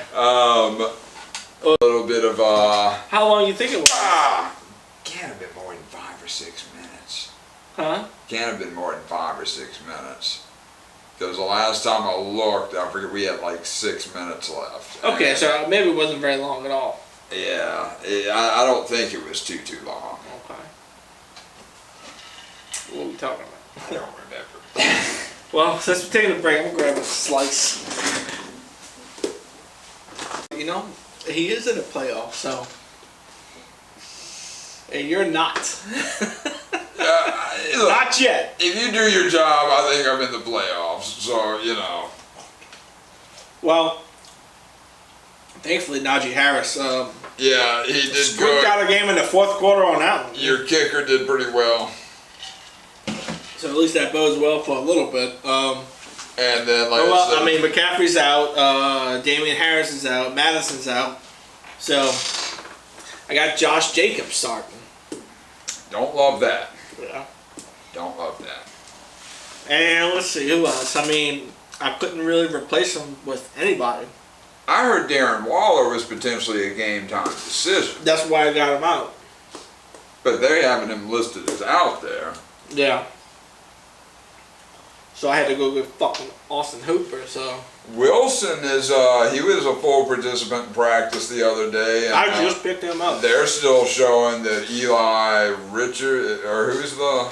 Speaker 1: A little bit of...
Speaker 2: How long you think it was?
Speaker 1: Can't have been more than 5 or 6 minutes.
Speaker 2: Huh?
Speaker 1: Can't have been more than 5 or 6 minutes. Because the last time I looked, I forget we had like 6 minutes left.
Speaker 2: Okay, so maybe it wasn't very long at all.
Speaker 1: Yeah, I don't think it was too long.
Speaker 2: Okay. What are we talking about?
Speaker 1: I don't remember.
Speaker 2: Well, since we're taking a break, I'm going to grab a slice. You know, he is in a playoff, so... And you're not.
Speaker 1: Look,
Speaker 2: not yet.
Speaker 1: If you do your job, I think I'm in the playoffs, so, you know.
Speaker 2: Well, thankfully, Najee Harris...
Speaker 1: yeah, he did
Speaker 2: squeaked
Speaker 1: good.
Speaker 2: Out a game in the fourth quarter on that one.
Speaker 1: Your kicker did pretty well.
Speaker 2: So at least that bodes well for a little bit.
Speaker 1: And then, like I said,
Speaker 2: I mean, McCaffrey's out. Damian Harris is out. Madison's out. So I got Josh Jacobs starting.
Speaker 1: Don't love that.
Speaker 2: Yeah.
Speaker 1: Don't love that.
Speaker 2: And let's see who else. I mean, I couldn't really replace him with anybody.
Speaker 1: I heard Darren Waller was potentially a game time decision.
Speaker 2: That's why I got him out.
Speaker 1: But they're having him listed as out there.
Speaker 2: Yeah. So I had to go get fucking Austin Hooper. So
Speaker 1: Wilson is he was a full participant in practice the other day. And,
Speaker 2: I just picked him up.
Speaker 1: They're still showing that Eli
Speaker 2: Mitchell.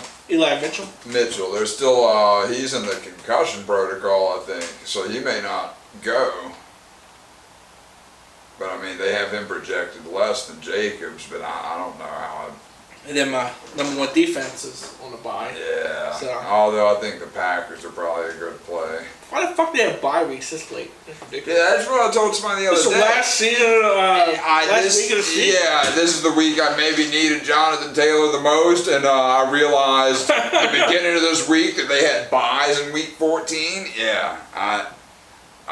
Speaker 1: Mitchell. They're still he's in the concussion protocol, I think. So he may not go. But I mean, they have him projected less than Jacobs, but I don't know how.
Speaker 2: And then my number one defense is on the bye.
Speaker 1: Yeah.
Speaker 2: So.
Speaker 1: Although I think the Packers are probably a good play.
Speaker 2: Why the fuck they have bye weeks this late? That's ridiculous.
Speaker 1: Yeah, that's what I told somebody the other day.
Speaker 2: This is last season. Last week of the season.
Speaker 1: Yeah, this is the week I maybe needed Jonathan Taylor the most, and I realized at the beginning of this week that they had byes in week 14. Yeah, I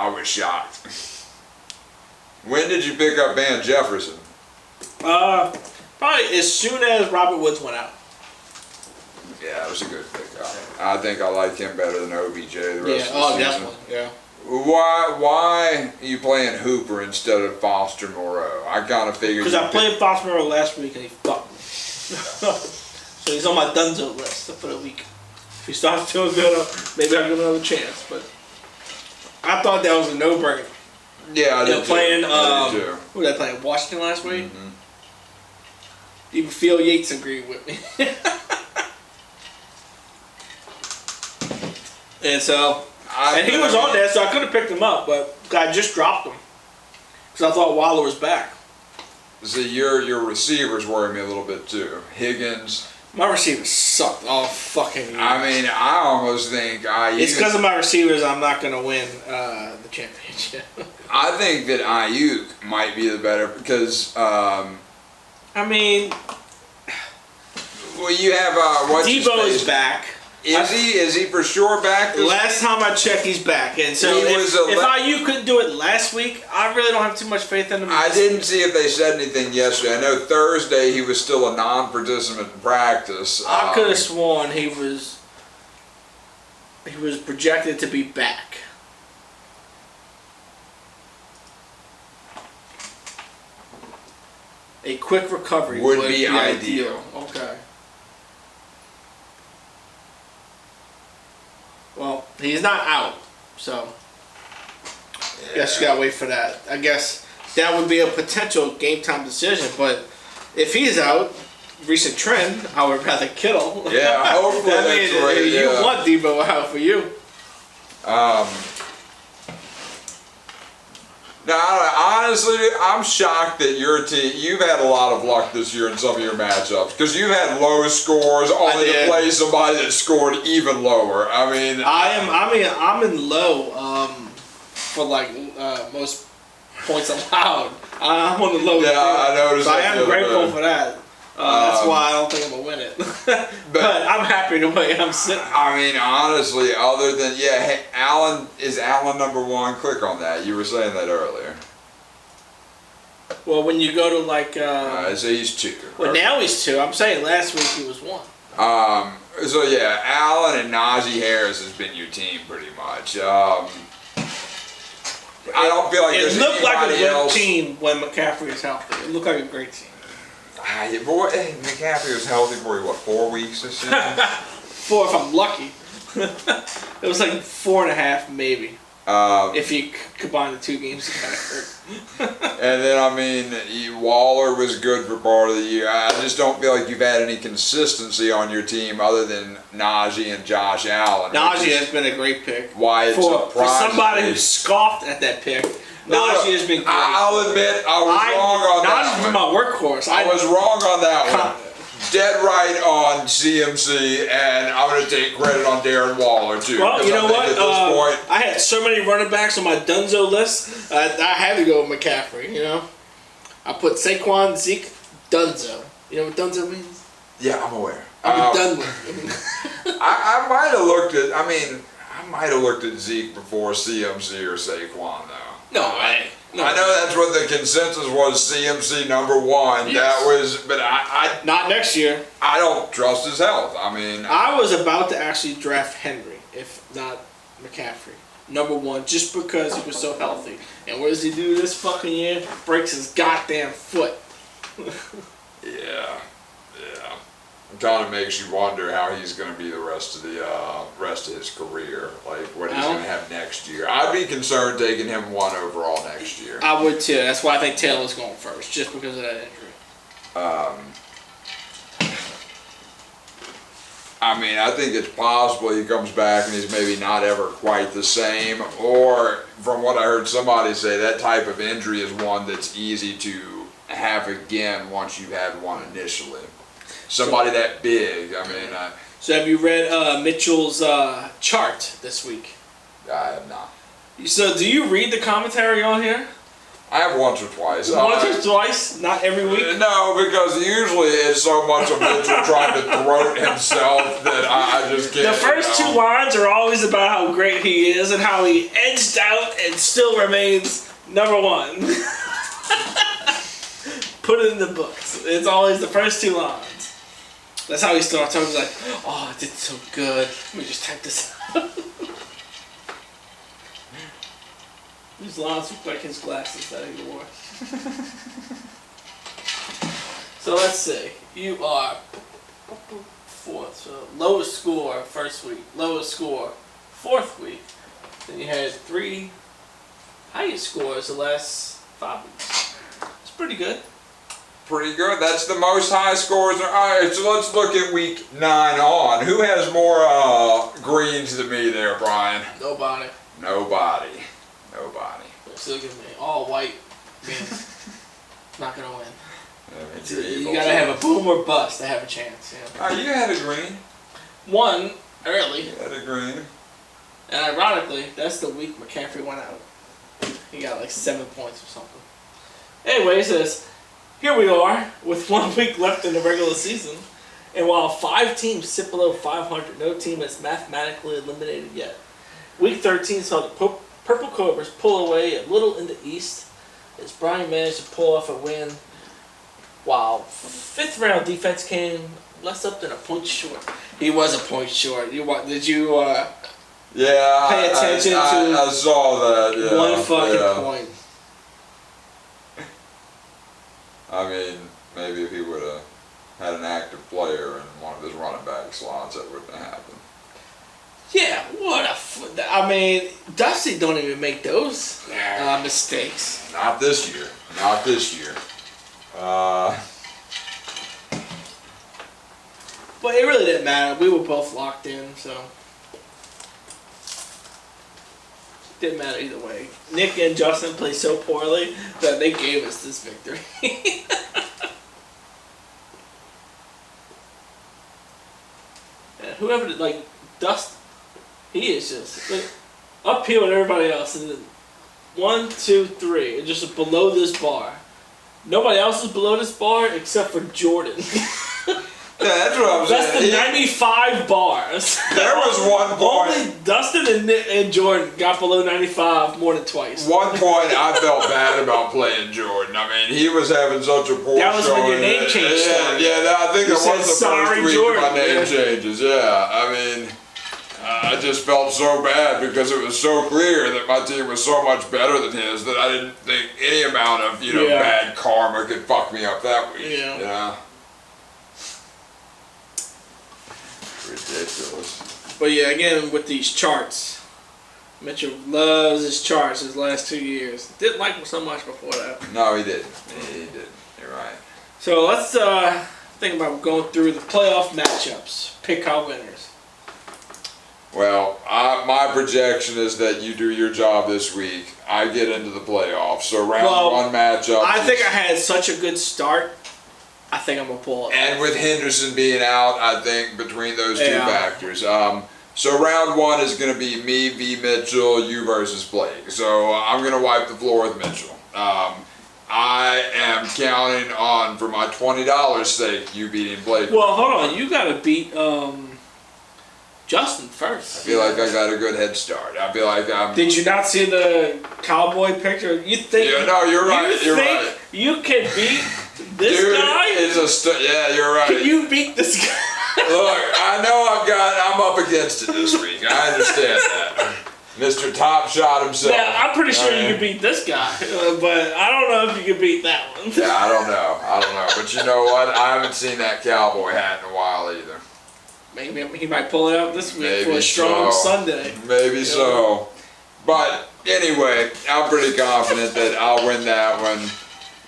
Speaker 1: was shocked. When did you pick up Van Jefferson?
Speaker 2: Probably as soon as Robert Woods went out.
Speaker 1: Yeah, it was a good pickup. I think I like him better than OBJ the rest of the season.
Speaker 2: Definitely. Yeah.
Speaker 1: Why are you playing Hooper instead of Foster Moreau? I kind of figured.
Speaker 2: Because I played Foster Moreau last week and he fucked me. So he's on my Dunzo list for the week. If he starts doing good, maybe I'll give him another chance. But I thought that was a no-brainer.
Speaker 1: Yeah, I did
Speaker 2: playing,
Speaker 1: too.
Speaker 2: Who was I playing? Washington last week?
Speaker 1: Mm-hmm.
Speaker 2: Even Phil Yates agreed with me. And so, he was on there, so I could have picked him up, but I just dropped him. Because I thought Waller was back.
Speaker 1: See, your receivers worry me a little bit too. Higgins.
Speaker 2: My receivers sucked all fucking year.
Speaker 1: I mean, I almost think
Speaker 2: it's because of my receivers I'm not going to win the championship.
Speaker 1: I think that Ayuk might be the better because...
Speaker 2: I mean...
Speaker 1: Well, you have...
Speaker 2: Debo is back.
Speaker 1: Is he for sure back?
Speaker 2: Last time I checked, he's back. And so if Ayuk couldn't do it last week, I really don't have too much faith in him.
Speaker 1: I didn't see if they said anything yesterday. I know Thursday he was still a non-participant in practice.
Speaker 2: I could have sworn he was projected to be back. A quick recovery
Speaker 1: would be ideal.
Speaker 2: Okay. Well, he's not out, so I guess you gotta wait for that. I guess that would be a potential game time decision, but if he's out, recent trend, I would rather Kittle.
Speaker 1: Yeah, hopefully
Speaker 2: that means
Speaker 1: right,
Speaker 2: you want Debo out for you.
Speaker 1: Now, honestly, I'm shocked that your team, you've had a lot of luck this year in some of your matchups because you've had low scores only to play somebody that scored even lower. I mean,
Speaker 2: I'm in low for like most points allowed. I'm on the low.
Speaker 1: Yeah, I noticed.
Speaker 2: So I am grateful for that. That's why I don't think I'm gonna win it. but I'm happy the way I'm sitting.
Speaker 1: I mean, honestly, other than hey, Allen is number one. Click on that. You were saying that earlier.
Speaker 2: Well, when you go to like,
Speaker 1: so he's 2.
Speaker 2: Well, now he's 2. I'm saying last week he was 1.
Speaker 1: So yeah, Allen and Najee Harris has been your team pretty much. I don't feel like there's anybody else. It looked like a good
Speaker 2: team when McCaffrey is healthy. It looked like a great team.
Speaker 1: Boy, McCaffrey was healthy for 4 weeks this season?
Speaker 2: 4 if I'm lucky. It was like 4.5 maybe. If you combine the 2 games he got hurt.
Speaker 1: And then, I mean, Waller was good for part of the year. I just don't feel like you've had any consistency on your team other than Najee and Josh Allen.
Speaker 2: Najee has been a great pick.
Speaker 1: Why it's
Speaker 2: for somebody who scoffed at that pick. Najee has been great.
Speaker 1: I'll admit I was wrong on that.
Speaker 2: Najee's my workhorse.
Speaker 1: I was wrong on that one. Dead right on CMC, and I'm going to take credit on Darren Waller too.
Speaker 2: Well, you know what? At this point, I had so many running backs on my Dunzo list. I had to go with McCaffrey. You know, I put Saquon, Zeke, Dunzo. You know what Dunzo means?
Speaker 1: Yeah, I'm aware.
Speaker 2: I'm done with.
Speaker 1: I might have looked at. I mean, I might have looked at Zeke before CMC or Saquon though.
Speaker 2: No way. No.
Speaker 1: I know that's what the consensus was. CMC number 1. Yes. That was, but I
Speaker 2: not next year.
Speaker 1: I don't trust his health. I mean,
Speaker 2: I was about to actually draft Henry, if not McCaffrey, number 1, just because he was so healthy. And what does he do this fucking year? Breaks his goddamn foot.
Speaker 1: Yeah. kind of makes you wonder how he's going to be the rest of his career, like what he's going to have next year. I'd be concerned taking him 1 overall next year.
Speaker 2: I would too. That's why I think Taylor's going first, just because of that injury.
Speaker 1: I mean, I think it's possible he comes back and he's maybe not ever quite the same, or from what I heard somebody say, that type of injury is one that's easy to have again once you've had one initially. Somebody that big, I mean.
Speaker 2: So have you read Mitchell's chart this week?
Speaker 1: I have not.
Speaker 2: So do you read the commentary on here?
Speaker 1: I have once or twice.
Speaker 2: Once or twice? Not every week?
Speaker 1: No, because usually it's so much of Mitchell trying to throat himself that I just can't.
Speaker 2: The first 2 lines are always about how great he is and how he edged out and still remains number 1. Put it in the books. It's always the first 2 lines. That's how he starts. I was like, oh, I did so good. Let me just type this out. These lines look like his glasses that he wore. So let's see. You are 4th. So lowest score first week. Lowest score 4th week. Then you had 3 highest scores the last 5 weeks. It's pretty good.
Speaker 1: Pretty good. That's the most high scores. All right, so let's look at week 9 on. Who has more greens than me there, Brian?
Speaker 2: Nobody.
Speaker 1: Nobody.
Speaker 2: Still give me all white. Not gonna win. You
Speaker 1: You
Speaker 2: gotta have a boom or bust to have a chance. Yeah.
Speaker 1: You had a green.
Speaker 2: 1 early.
Speaker 1: You had a green.
Speaker 2: And ironically, that's the week McCaffrey went out. He got like 7 points or something. Anyway, it says, here we are with 1 week left in the regular season. And while 5 teams sit below 500, no team is mathematically eliminated yet. Week 13 saw the Purple Cobras pull away a little in the East as Brian managed to pull off a win, while 5th round defense came less up than a point short. He was a point short. Did you pay attention to
Speaker 1: I saw that. Yeah,
Speaker 2: 1 fucking point?
Speaker 1: I mean, maybe if he would have had an active player in one of his running back slots, that wouldn't have happened.
Speaker 2: Yeah, I mean, Dusty don't even make those mistakes.
Speaker 1: Not this year. Not this year.
Speaker 2: But it really didn't matter. We were both locked in, so it didn't matter either way. Nick and Justin played so poorly that they gave us this victory. And whoever Dustin. He is just up here with everybody else, and then 1, 2, 3, and just below this bar. Nobody else is below this bar except for Jordan.
Speaker 1: Yeah, that's what I'm saying.
Speaker 2: That's the 95 bars.
Speaker 1: There was 1 point.
Speaker 2: Only Dustin and Jordan got below 95 more than twice.
Speaker 1: 1 point I felt bad about playing Jordan. I mean, he was having such a poor
Speaker 2: That was
Speaker 1: showing.
Speaker 2: when your name changed.
Speaker 1: Yeah, I think it was the
Speaker 2: sorry,
Speaker 1: first week
Speaker 2: Jordan.
Speaker 1: my name changes. Yeah, I mean, I just felt so bad because it was so clear that my team was so much better than his that I didn't think any amount of bad karma could fuck me up that week. Yeah. Ridiculous.
Speaker 2: But yeah, again with these charts, Mitchell loves his charts his last 2 years. Didn't like them so much before that.
Speaker 1: No, he didn't. He didn't. You're right.
Speaker 2: So let's think about going through the playoff matchups. Pick our winners.
Speaker 1: Well, my projection is that you do your job this week. I get into the playoffs. So round 1 matchup.
Speaker 2: I think I had such a good start. I think I'm going to pull it.
Speaker 1: And with Henderson being out, I think between those 2 factors. So round 1 is going to be me v. Mitchell, you versus Blake. So I'm going to wipe the floor with Mitchell. I am counting on, for my $20 stake, you beating Blake.
Speaker 2: Well, hold on. You got to beat Justin first.
Speaker 1: I feel like I got a good head start. I feel like I'm...
Speaker 2: Did you not see the cowboy picture? You think...
Speaker 1: Yeah, no, you're right. You're right.
Speaker 2: You can beat this guy?
Speaker 1: Yeah, you're right.
Speaker 2: Can you beat this guy?
Speaker 1: Look, I know I'm up against it this week. I understand that. Mr. Top Shot himself.
Speaker 2: Yeah, I'm pretty sure you could beat this guy, but I don't know if you could beat that one.
Speaker 1: Yeah, I don't know. But you know what? I haven't seen that cowboy hat in a while either.
Speaker 2: Maybe he might pull it out this week for a strong Sunday.
Speaker 1: Maybe so. But anyway, I'm pretty confident that I'll win that one.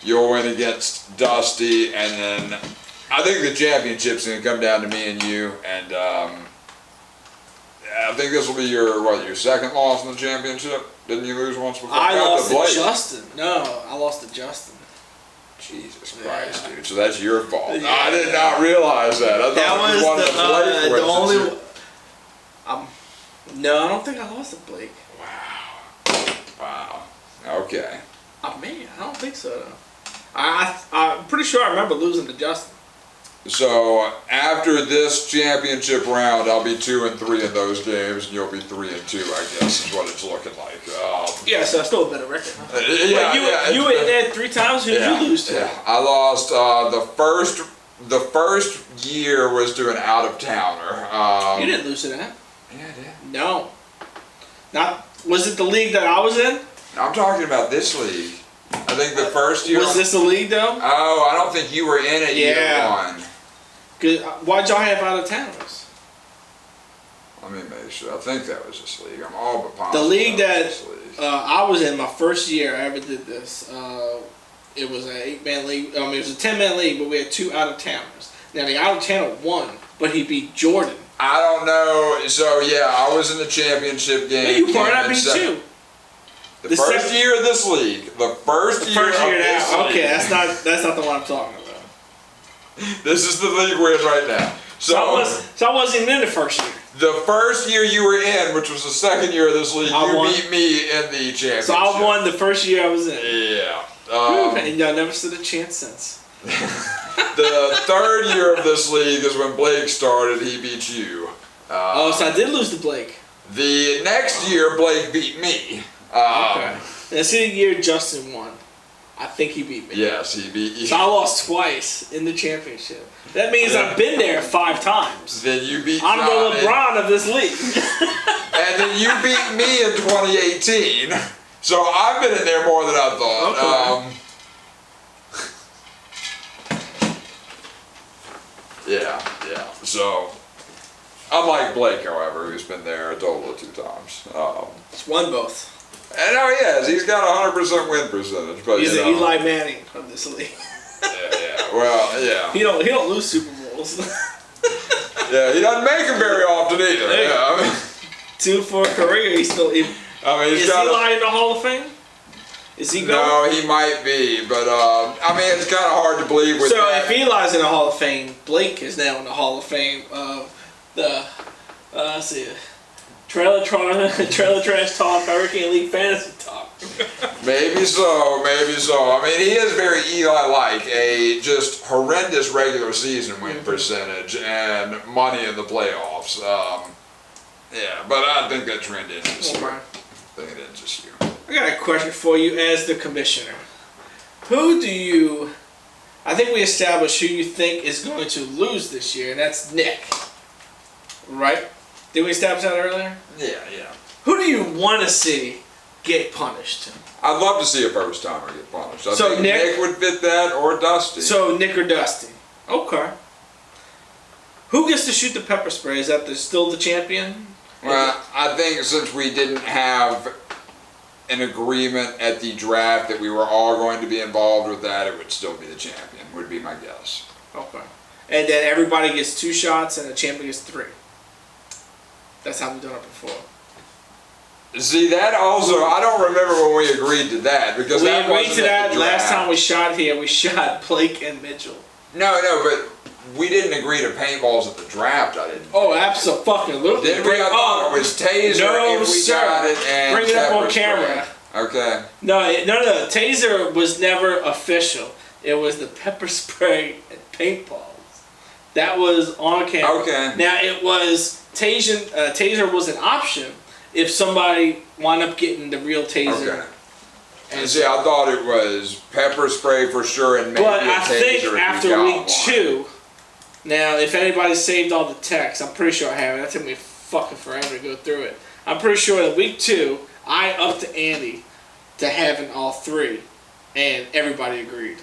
Speaker 1: You'll win against Dusty, and then I think the championship's going to come down to me and you. And I think this will be your second loss in the championship. Didn't you lose once before?
Speaker 2: I lost to Justin. No, I lost to Justin.
Speaker 1: Jesus Christ, dude. So that's your fault. Yeah. I did not realize that. I thought you wanted
Speaker 2: the only. No, I don't think I lost to Blake.
Speaker 1: Wow. Okay.
Speaker 2: Man, I don't think so. Though. I'm pretty sure I remember losing to Justin.
Speaker 1: So after this championship round, I'll be 2-3 in those games, and you'll be 3-2. I guess is what it's looking like.
Speaker 2: Yeah, so that's still a better record. Huh?
Speaker 1: You
Speaker 2: went in there 3 times. Who did you lose to?
Speaker 1: Yeah, I lost the first year was to an out of towner.
Speaker 2: You didn't lose to that.
Speaker 1: Yeah, I did.
Speaker 2: No. Not was it the league that I was in?
Speaker 1: I'm talking about this league. I think the first year.
Speaker 2: Was this the league though?
Speaker 1: Oh, I don't think you were in it year one.
Speaker 2: Why'd y'all have out of towners?
Speaker 1: Let me make sure. I think that was this league. I'm all but positive.
Speaker 2: The league that I was in my first year I ever did this. It was an 8-man league. It was a 10-man league, but we had 2 out of towners. Now the out of towner won, but he beat Jordan.
Speaker 1: I don't know. So yeah, I was in the championship game.
Speaker 2: Hey, you weren't. I beat you.
Speaker 1: The first year of this league. The first year of this league.
Speaker 2: Okay, that's not the one I'm talking about.
Speaker 1: This is the league we're in right now. So
Speaker 2: I wasn't even in the first year.
Speaker 1: The first year you were in, which was the second year of this league, you beat me in the championship.
Speaker 2: So I won the first year I was in.
Speaker 1: Yeah.
Speaker 2: And y'all never stood a chance since.
Speaker 1: The third year of this league is when Blake started. He beat you.
Speaker 2: So I did lose to Blake.
Speaker 1: The next year, Blake beat me.
Speaker 2: Okay. That's the year Justin won. I think he beat me.
Speaker 1: Yes, he beat you.
Speaker 2: So I lost twice in the championship. That means I've been there 5 times.
Speaker 1: Then you beat
Speaker 2: I'm
Speaker 1: Johnny.
Speaker 2: the LeBron of this league.
Speaker 1: And then you beat me in 2018. So I've been in there more than I thought. Okay. Yeah. So, unlike Blake, however, who's been there a total of 2 times.
Speaker 2: He's won both.
Speaker 1: And no, he has. He's got a 100% win percentage. But
Speaker 2: he's the Eli Manning of this league.
Speaker 1: Yeah. Well, yeah.
Speaker 2: He don't lose Super Bowls.
Speaker 1: Yeah, he doesn't make them very often either. Yeah,
Speaker 2: 2 for a career. He's still. Is Eli in the Hall of Fame? Is he going?
Speaker 1: No, he might be, but it's kind of hard to believe with that.
Speaker 2: So if Eli's in the Hall of Fame, Blake is now in the Hall of Fame of let's see, Trailer Trash Talk, Hurricane League Fantasy Talk.
Speaker 1: Maybe so. I mean, he is very Eli-like, a just horrendous regular season win percentage and money in the playoffs. But I think that trend ends this year. I think it ends this year.
Speaker 2: I got a question for you as the commissioner. I think we established who you think is going to lose this year, and that's Nick. Right? Did we establish that earlier?
Speaker 1: Yeah.
Speaker 2: Who do you want to see get punished?
Speaker 1: I'd love to see a first timer get punished. I think Nick would fit that, or Dusty.
Speaker 2: So Nick or Dusty. Okay. Who gets to shoot the pepper spray? Is that still the champion?
Speaker 1: Well, I think since we didn't have an agreement at the draft that we were all going to be involved with that, it would still be the champion, would be my guess.
Speaker 2: Okay. And then everybody gets 2 shots and the champion gets 3. That's how we've done it before.
Speaker 1: See, that also, I don't remember when we agreed to that, because
Speaker 2: we agreed to that last time we shot here. We shot Blake and Mitchell.
Speaker 1: No, but we didn't agree to paintballs at the draft. I didn't.
Speaker 2: Oh, absolutely.
Speaker 1: Didn't we? I thought it was taser if we got it, and
Speaker 2: bring it up on camera.
Speaker 1: Okay.
Speaker 2: No. Taser was never official. It was the pepper spray and paintballs. That was on camera.
Speaker 1: Okay.
Speaker 2: Now it was taser was an option if somebody wound up getting the real taser.
Speaker 1: Okay. And see, I thought it was pepper spray for sure, and maybe
Speaker 2: but
Speaker 1: a taser.
Speaker 2: I think
Speaker 1: if
Speaker 2: after week 2, now if anybody saved all the texts, I'm pretty sure I have it. That took me fucking forever to go through it. I'm pretty sure in week 2, I upped to Andy to having all 3, and everybody agreed.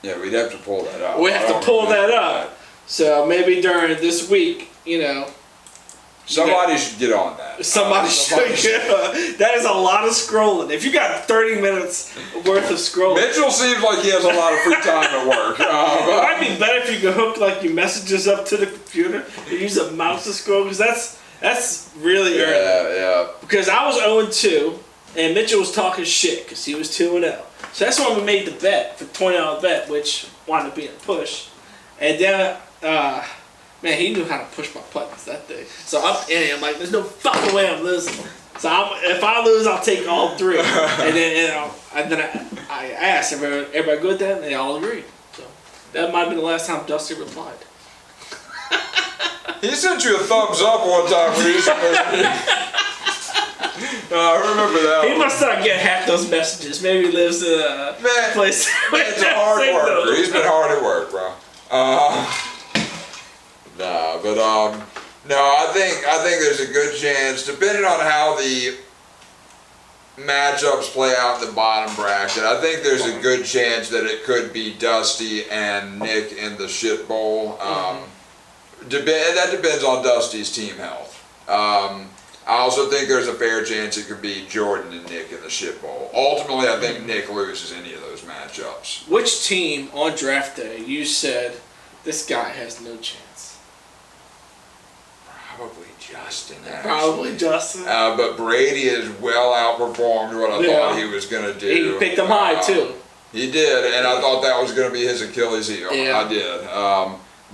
Speaker 1: Yeah, we'd have to pull that up.
Speaker 2: We have to pull that up. So maybe during this week, you know.
Speaker 1: Somebody should get on that.
Speaker 2: Somebody should get on. That is a lot of scrolling. If you got 30 minutes worth of scrolling.
Speaker 1: Really? Mitchell seems like he has a lot of free time at work.
Speaker 2: It might be better if you could hook like your messages up to the computer and use a mouse to scroll, because that's really early.
Speaker 1: Yeah.
Speaker 2: Because I was 0-2, and Mitchell was talking shit because he was 2-0. So that's when we made the bet for $20 bet, which wound up being a push. And then, man, he knew how to push my buttons that day. So I'm like, there's no fucking way I'm losing. So if I lose, I'll take all 3. And then, I asked, everybody good with that? And they all agreed. So that might have been the last time Dusty replied.
Speaker 1: He sent you a thumbs up one time when he was I remember that.
Speaker 2: He must not get half those messages. Maybe he lives in a place.
Speaker 1: Man's a hard worker. He's been hard at work, bro. No, I think there's a good chance, depending on how the matchups play out in the bottom bracket, I think there's a good chance that it could be Dusty and Nick in the shit bowl. That depends on Dusty's team health. I also think there's a fair chance it could be Jordan and Nick in the shit bowl. Ultimately, I think Nick loses any of those matchups.
Speaker 2: Which team on draft day you said, this guy has no chance?
Speaker 1: Probably Justin, actually.
Speaker 2: Probably Justin.
Speaker 1: But Brady has well outperformed what I thought he was going to do.
Speaker 2: He picked him high, too.
Speaker 1: He did, and I thought that was going to be his Achilles heel.
Speaker 2: Yeah.
Speaker 1: I did.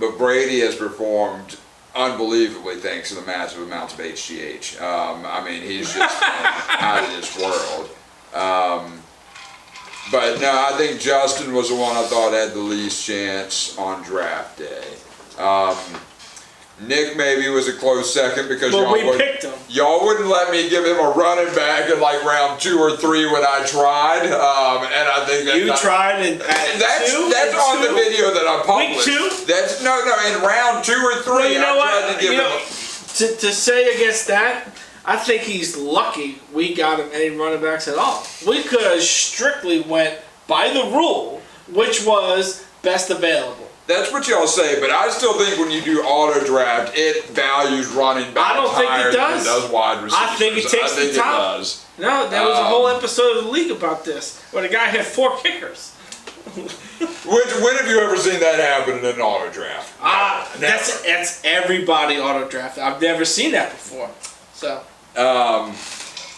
Speaker 1: But Brady has performed unbelievably thanks to the massive amounts of HGH. I mean, he's just out of this world. But no, I think Justin was the one I thought had the least chance on draft day. Nick maybe was a close second because
Speaker 2: picked him.
Speaker 1: Y'all wouldn't let me give him a running back in like round 2 or 3 when I tried, and I think
Speaker 2: tried and
Speaker 1: that's on the video that I published.
Speaker 2: Week 2?
Speaker 1: That's no in round 2 or 3.
Speaker 2: Well, you know
Speaker 1: I tried to give him
Speaker 2: to say against that, I think he's lucky we got him any running backs at all. We could have strictly went by the rule, which was best available.
Speaker 1: That's what y'all say, but I still think when you do auto draft, it values running back.
Speaker 2: I don't think it does.
Speaker 1: Than it does wide receivers.
Speaker 2: I think it takes the top.
Speaker 1: It does.
Speaker 2: No, there was a whole episode of the league about this, where the guy had 4 kickers.
Speaker 1: When have you ever seen that happen in an auto draft?
Speaker 2: That's everybody auto draft. I've never seen that before. So. No,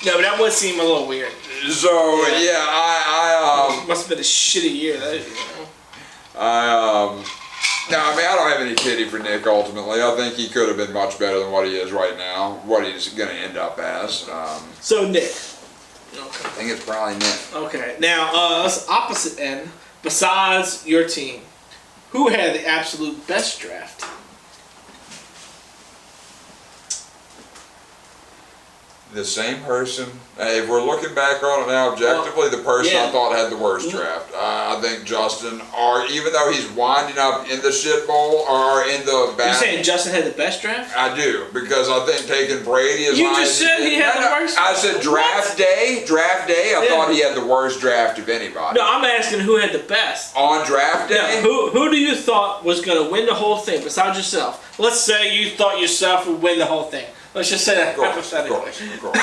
Speaker 2: but that would seem a little weird.
Speaker 1: So I
Speaker 2: must have been a shitty year.
Speaker 1: No, I mean, I don't have any pity for Nick ultimately. I think he could have been much better than what he is right now, what he's going to end up as.
Speaker 2: So, Nick.
Speaker 1: Okay. I think it's probably Nick.
Speaker 2: Okay. Now, us opposite end, besides your team, who had the absolute best draft?
Speaker 1: The same person. If we're looking back on it now objectively, the person I thought had the worst draft. I think Justin, or even though he's winding up in the shit bowl or in the bad.
Speaker 2: You saying Justin had the best draft?
Speaker 1: I do, because I think taking Brady as
Speaker 2: You just said he had the worst.
Speaker 1: I said draft day. I thought he had the worst draft of anybody.
Speaker 2: No, I'm asking who had the best
Speaker 1: on draft day.
Speaker 2: No, who do you thought was going to win the whole thing besides yourself? Let's say you thought yourself would win the whole thing. Let's just say that hypothetically.
Speaker 1: Of course.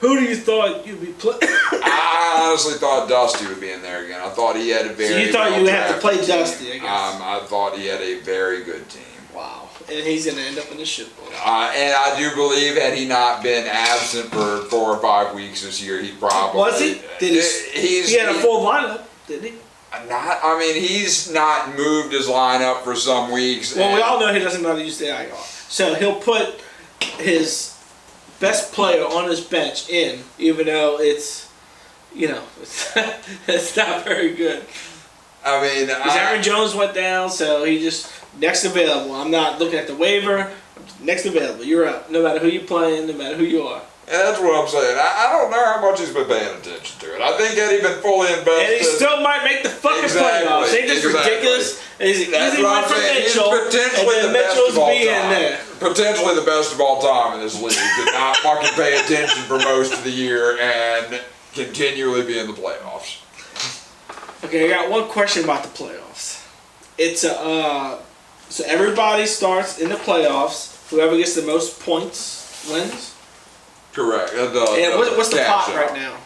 Speaker 2: Who do you thought you'd be playing?
Speaker 1: I honestly thought Dusty would be in there again. I thought he had a very.
Speaker 2: So you thought you would have to play Dusty, I guess.
Speaker 1: I thought he had a very good team.
Speaker 2: Wow. And he's going to end up in the shit bowl.
Speaker 1: And I do believe had he not been absent for 4 or 5 weeks this year, he probably.
Speaker 2: Was he? He had a full lineup, didn't he?
Speaker 1: I mean, he's not moved his lineup for some weeks.
Speaker 2: Well, we all know he doesn't know how to use the IR. So he'll put his best player on his bench in, even though it's not very good.
Speaker 1: I mean,
Speaker 2: Aaron Jones went down, so he just next available. I'm not looking at the waiver. Next available, you're up. No matter who you're playing, no matter who you are.
Speaker 1: And that's what I'm saying. I don't know how much he's been paying attention to it. I think had he been fully invested,
Speaker 2: and he still might make the fucking playoffs. Ain't this ridiculous? Easy win for Mitchell.
Speaker 1: Potentially the best of all time. Potentially the best of all time in this league. Did not fucking pay attention for most of the year and continually be in the playoffs.
Speaker 2: Okay, I got one question about the playoffs. It's so everybody starts in the playoffs. Whoever gets the most points wins.
Speaker 1: Correct.
Speaker 2: And what's the pot right now?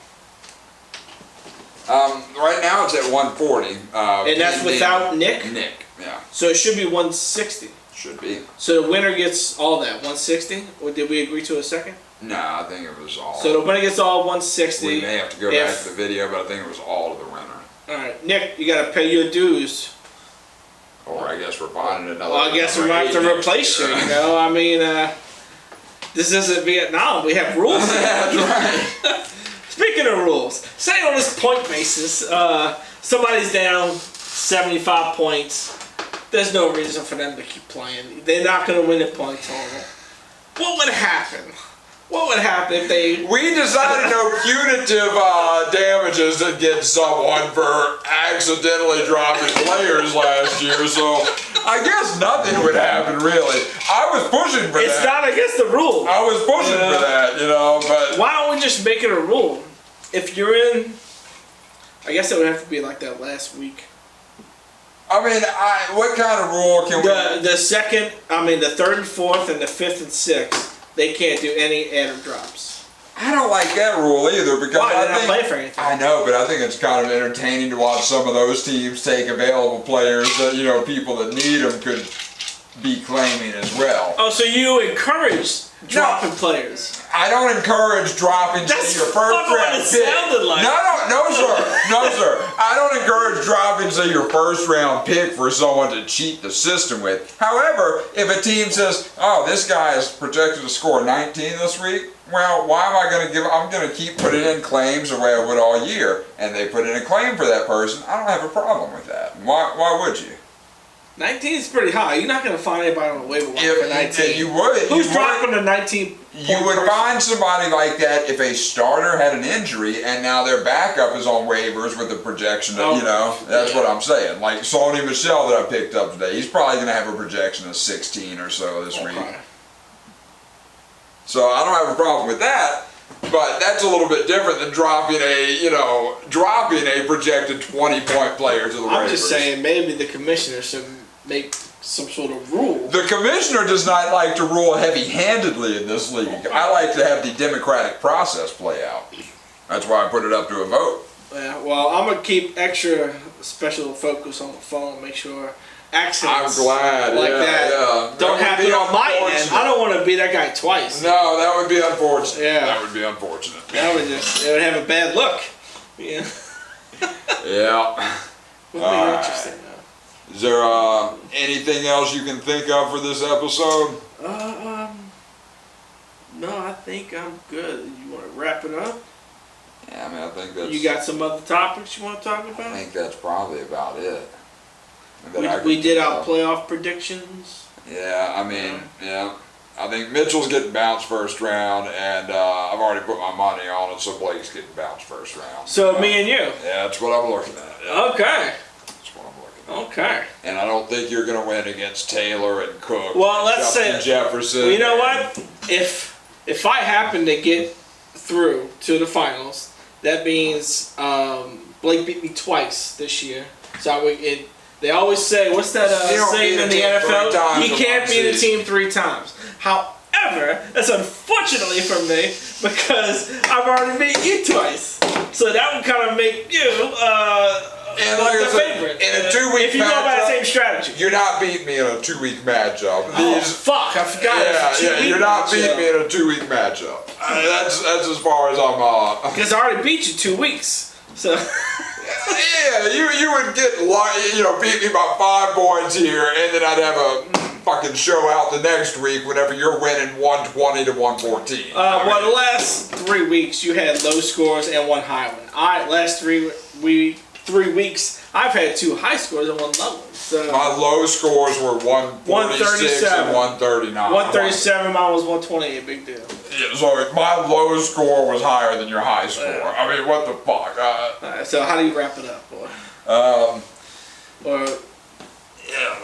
Speaker 1: Right now it's at 140.
Speaker 2: And that's without Nick?
Speaker 1: Nick, yeah.
Speaker 2: So it should be 160.
Speaker 1: Should be.
Speaker 2: So the winner gets all that, 160? Or did we agree to a second?
Speaker 1: No, I think it was all.
Speaker 2: So the winner gets all 160.
Speaker 1: We may have to go back to the video, but I think it was all to the winner.
Speaker 2: Alright, Nick, you gotta pay your dues.
Speaker 1: Or I guess we're finding another.
Speaker 2: Well, I guess we're going to have to replace you, you know? I mean, this isn't Vietnam. We have rules.
Speaker 1: That's right.
Speaker 2: Speaking of rules, say on this point basis, somebody's down 75 points. There's no reason for them to keep playing. They're not going to win the point total. What would happen? What would happen if they...
Speaker 1: We decided no punitive damages against someone for accidentally dropping players last year, so I guess nothing would happen, really. I was pushing for that.
Speaker 2: It's not against the rule.
Speaker 1: I was pushing for that, you know, but...
Speaker 2: Why don't we just make it a rule? If you're in... I guess it would have to be like that last week.
Speaker 1: I mean, what kind of rule can we...
Speaker 2: The second, the third and fourth and the fifth and sixth. They can't do any add or drops.
Speaker 1: I don't like that rule either because
Speaker 2: Why? They're not playing for anything.
Speaker 1: I know, but I think it's kind of entertaining to watch some of those teams take available players that, you know, people that need them could be claiming as well.
Speaker 2: Oh, so you encourage dropping players?
Speaker 1: I don't encourage dropping your first round pick.
Speaker 2: Like.
Speaker 1: No, sir. I don't encourage dropping your first round pick for someone to cheat the system with. However, if a team says, "Oh, this guy is projected to score 19 this week," well, why am I going to give? I'm going to keep putting in claims the way I would all year, and they put in a claim for that person. I don't have a problem with that. Why would you?
Speaker 2: 19 is pretty high. You're not going to find anybody on the waiver wire for 19.
Speaker 1: You would.
Speaker 2: Who's dropping the 19?
Speaker 1: You would find somebody like that if a starter had an injury and now their backup is on waivers with a projection of, you know, that's what I'm saying. Like Sony Michel that I picked up today, he's probably going to have a projection of 16 or so this week. So I don't have a problem with that. But that's a little bit different than dropping a projected 20-point player to the waivers.
Speaker 2: I'm just saying maybe the commissioner should make some sort of rule.
Speaker 1: The commissioner does not like to rule heavy-handedly in this league. I like to have the democratic process play out. That's why I put it up to a vote.
Speaker 2: Yeah, well, I'm going to keep extra special focus on the phone, make sure accidents
Speaker 1: I'm glad,
Speaker 2: like that don't happen on my end. I don't want to be that guy twice.
Speaker 1: No, that would be unfortunate.
Speaker 2: Yeah.
Speaker 1: That would be unfortunate.
Speaker 2: It would have a bad look. Yeah.
Speaker 1: Yeah.
Speaker 2: Would be interesting.
Speaker 1: Is there anything else you can think of for this episode?
Speaker 2: No, I think I'm good. You want to wrap it up?
Speaker 1: Yeah, I think that's...
Speaker 2: You got some other topics you want to talk about?
Speaker 1: I think that's probably about it.
Speaker 2: We did our playoff predictions.
Speaker 1: Yeah, I think Mitchell's getting bounced first round, and I've already put my money on it, so Blake's getting bounced first round.
Speaker 2: So me and you?
Speaker 1: Yeah, that's what I'm looking at. Yeah.
Speaker 2: Okay.
Speaker 1: That's what I'm looking at.
Speaker 2: Okay.
Speaker 1: And I don't think you're going to win against Taylor and Cook.
Speaker 2: Well, let's say
Speaker 1: Jefferson.
Speaker 2: Well, you know what? If I happen to get through to the finals, that means Blake beat me twice this year. So they always say, what's that saying in the NFL? You can't beat a team 3 times. However, that's unfortunately for me because I've already beat you twice. So that would kind of make you the favorite.
Speaker 1: In a 2-week
Speaker 2: if you go by the same strategy.
Speaker 1: You're not beating me in a 2-week matchup.
Speaker 2: Oh, fuck, I forgot.
Speaker 1: You're not beating me in a 2-week matchup. That's as far as I'm...
Speaker 2: Because I already beat you 2 weeks. So...
Speaker 1: Yeah, you would get, beat me by 5 points here, and then I'd have a fucking show out the next week whenever you're winning 120 to 114.
Speaker 2: Well, the last 3 weeks you had low scores and 1 high one. Last 3 weeks I've had 2 high scores and 1 low one. So
Speaker 1: my low scores were 146 and 139.
Speaker 2: 137, mine was 128. Big deal.
Speaker 1: Yeah, so my low score was higher than your high score. I mean, what the fuck?
Speaker 2: Alright, so how do you wrap it up, boy?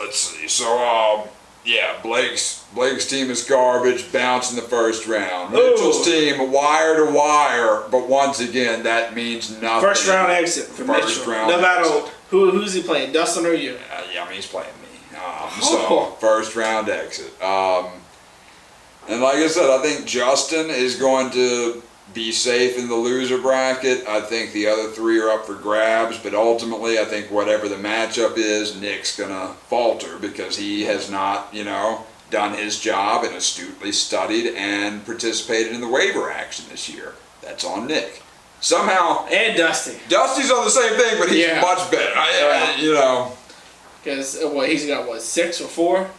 Speaker 1: let's see. So, yeah, Blake's team is garbage, bounced in the first round. Mitchell's team, wire to wire, but once again, that means nothing.
Speaker 2: First round exit for Mitchell. No matter who's he playing, Dustin or you?
Speaker 1: Yeah, I mean, he's playing me. So, first round exit. And like I said, I think Justin is going to be safe in the loser bracket. I think the other three are up for grabs, but ultimately I think whatever the matchup is, Nick's gonna falter because he has not, done his job and astutely studied and participated in the waiver action this year. That's on Nick. Somehow,
Speaker 2: and Dusty.
Speaker 1: Dusty's on the same thing, but he's much better.
Speaker 2: Because he's got 6 or 4.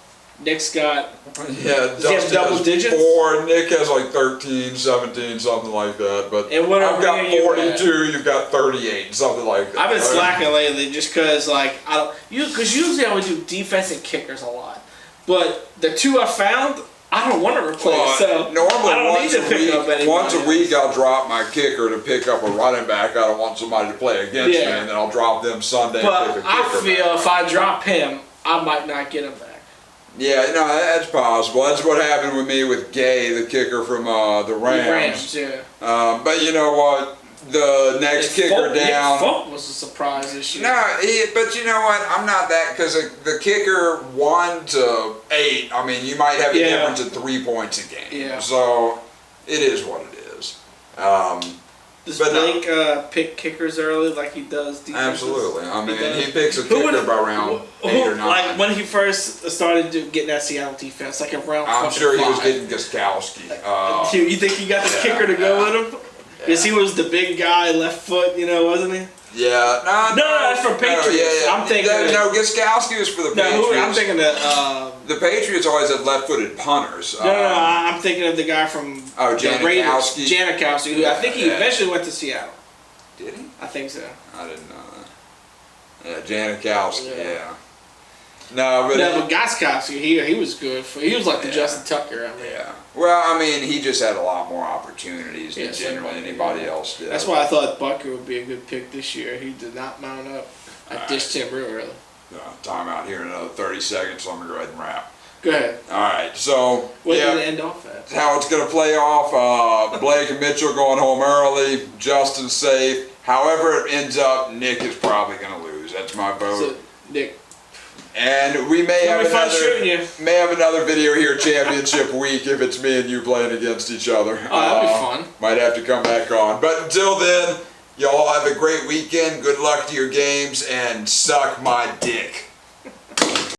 Speaker 2: Nick's got,
Speaker 1: Dusty
Speaker 2: has double digits?
Speaker 1: 4, Nick has like 13, 17, something like that. But I've got 42, you've got 38, something like that.
Speaker 2: I've been slacking lately just because, because usually I would do defense and kickers a lot. But the 2 I found, I don't want to replace. So
Speaker 1: normally,
Speaker 2: I don't need to pick up anybody.
Speaker 1: Once a week, I'll drop my kicker to pick up a running back. I don't want somebody to play against me, and then I'll drop them Sunday and pick a kicker.
Speaker 2: I feel if I drop him, I might not get him back.
Speaker 1: Yeah, no, that's possible. That's what happened with me with Gay, the kicker from the Rams.
Speaker 2: The Rams,
Speaker 1: but you know what? The next kicker down.
Speaker 2: Folk was a surprise this year.
Speaker 1: No, but you know what? I'm not that, because the kicker 1 to 8. I mean, you might have a difference of 3 points a game.
Speaker 2: Yeah.
Speaker 1: So it is what it is.
Speaker 2: Does Blake pick kickers early like he does defenses?
Speaker 1: Absolutely. I mean, he picks a kicker by round 8 or 9.
Speaker 2: Like when he first started getting that Seattle defense, like around
Speaker 1: I'm sure
Speaker 2: 5.
Speaker 1: he was getting Gostkowski.
Speaker 2: You think he got the kicker to go with him? Because he was the big guy, left foot, wasn't he?
Speaker 1: Yeah. No,
Speaker 2: that's for Patriots. I'm thinking.
Speaker 1: No, Gostkowski was for the Patriots.
Speaker 2: I'm thinking of.
Speaker 1: The Patriots always have left-footed punters.
Speaker 2: No, I'm thinking of the guy from
Speaker 1: Janikowski.
Speaker 2: Janikowski, who I think he eventually went to Seattle.
Speaker 1: Did he?
Speaker 2: I think so.
Speaker 1: I didn't know that. Yeah, Janikowski, yeah. No, but
Speaker 2: Gostkowski, he was good. He was like the Justin Tucker. I mean.
Speaker 1: Yeah. Well, I mean, he just had a lot more opportunities than generally anybody else did.
Speaker 2: That's why I thought Bucker would be a good pick this year. He did not mount up. I dished him real early.
Speaker 1: Time out here in another 30 seconds, so I'm going to go ahead and wrap.
Speaker 2: Go ahead.
Speaker 1: All right, so
Speaker 2: what did it end off at?
Speaker 1: How it's going to play off. Blake and Mitchell going home early. Justin safe. However it ends up, Nick is probably going to lose. That's my vote.
Speaker 2: So, Nick.
Speaker 1: And we may have another video here, championship week, if it's me and you playing against each other.
Speaker 2: Oh, that'd be fun. Might
Speaker 1: have to come back on. But until then, y'all have a great weekend. Good luck to your games, and suck my dick.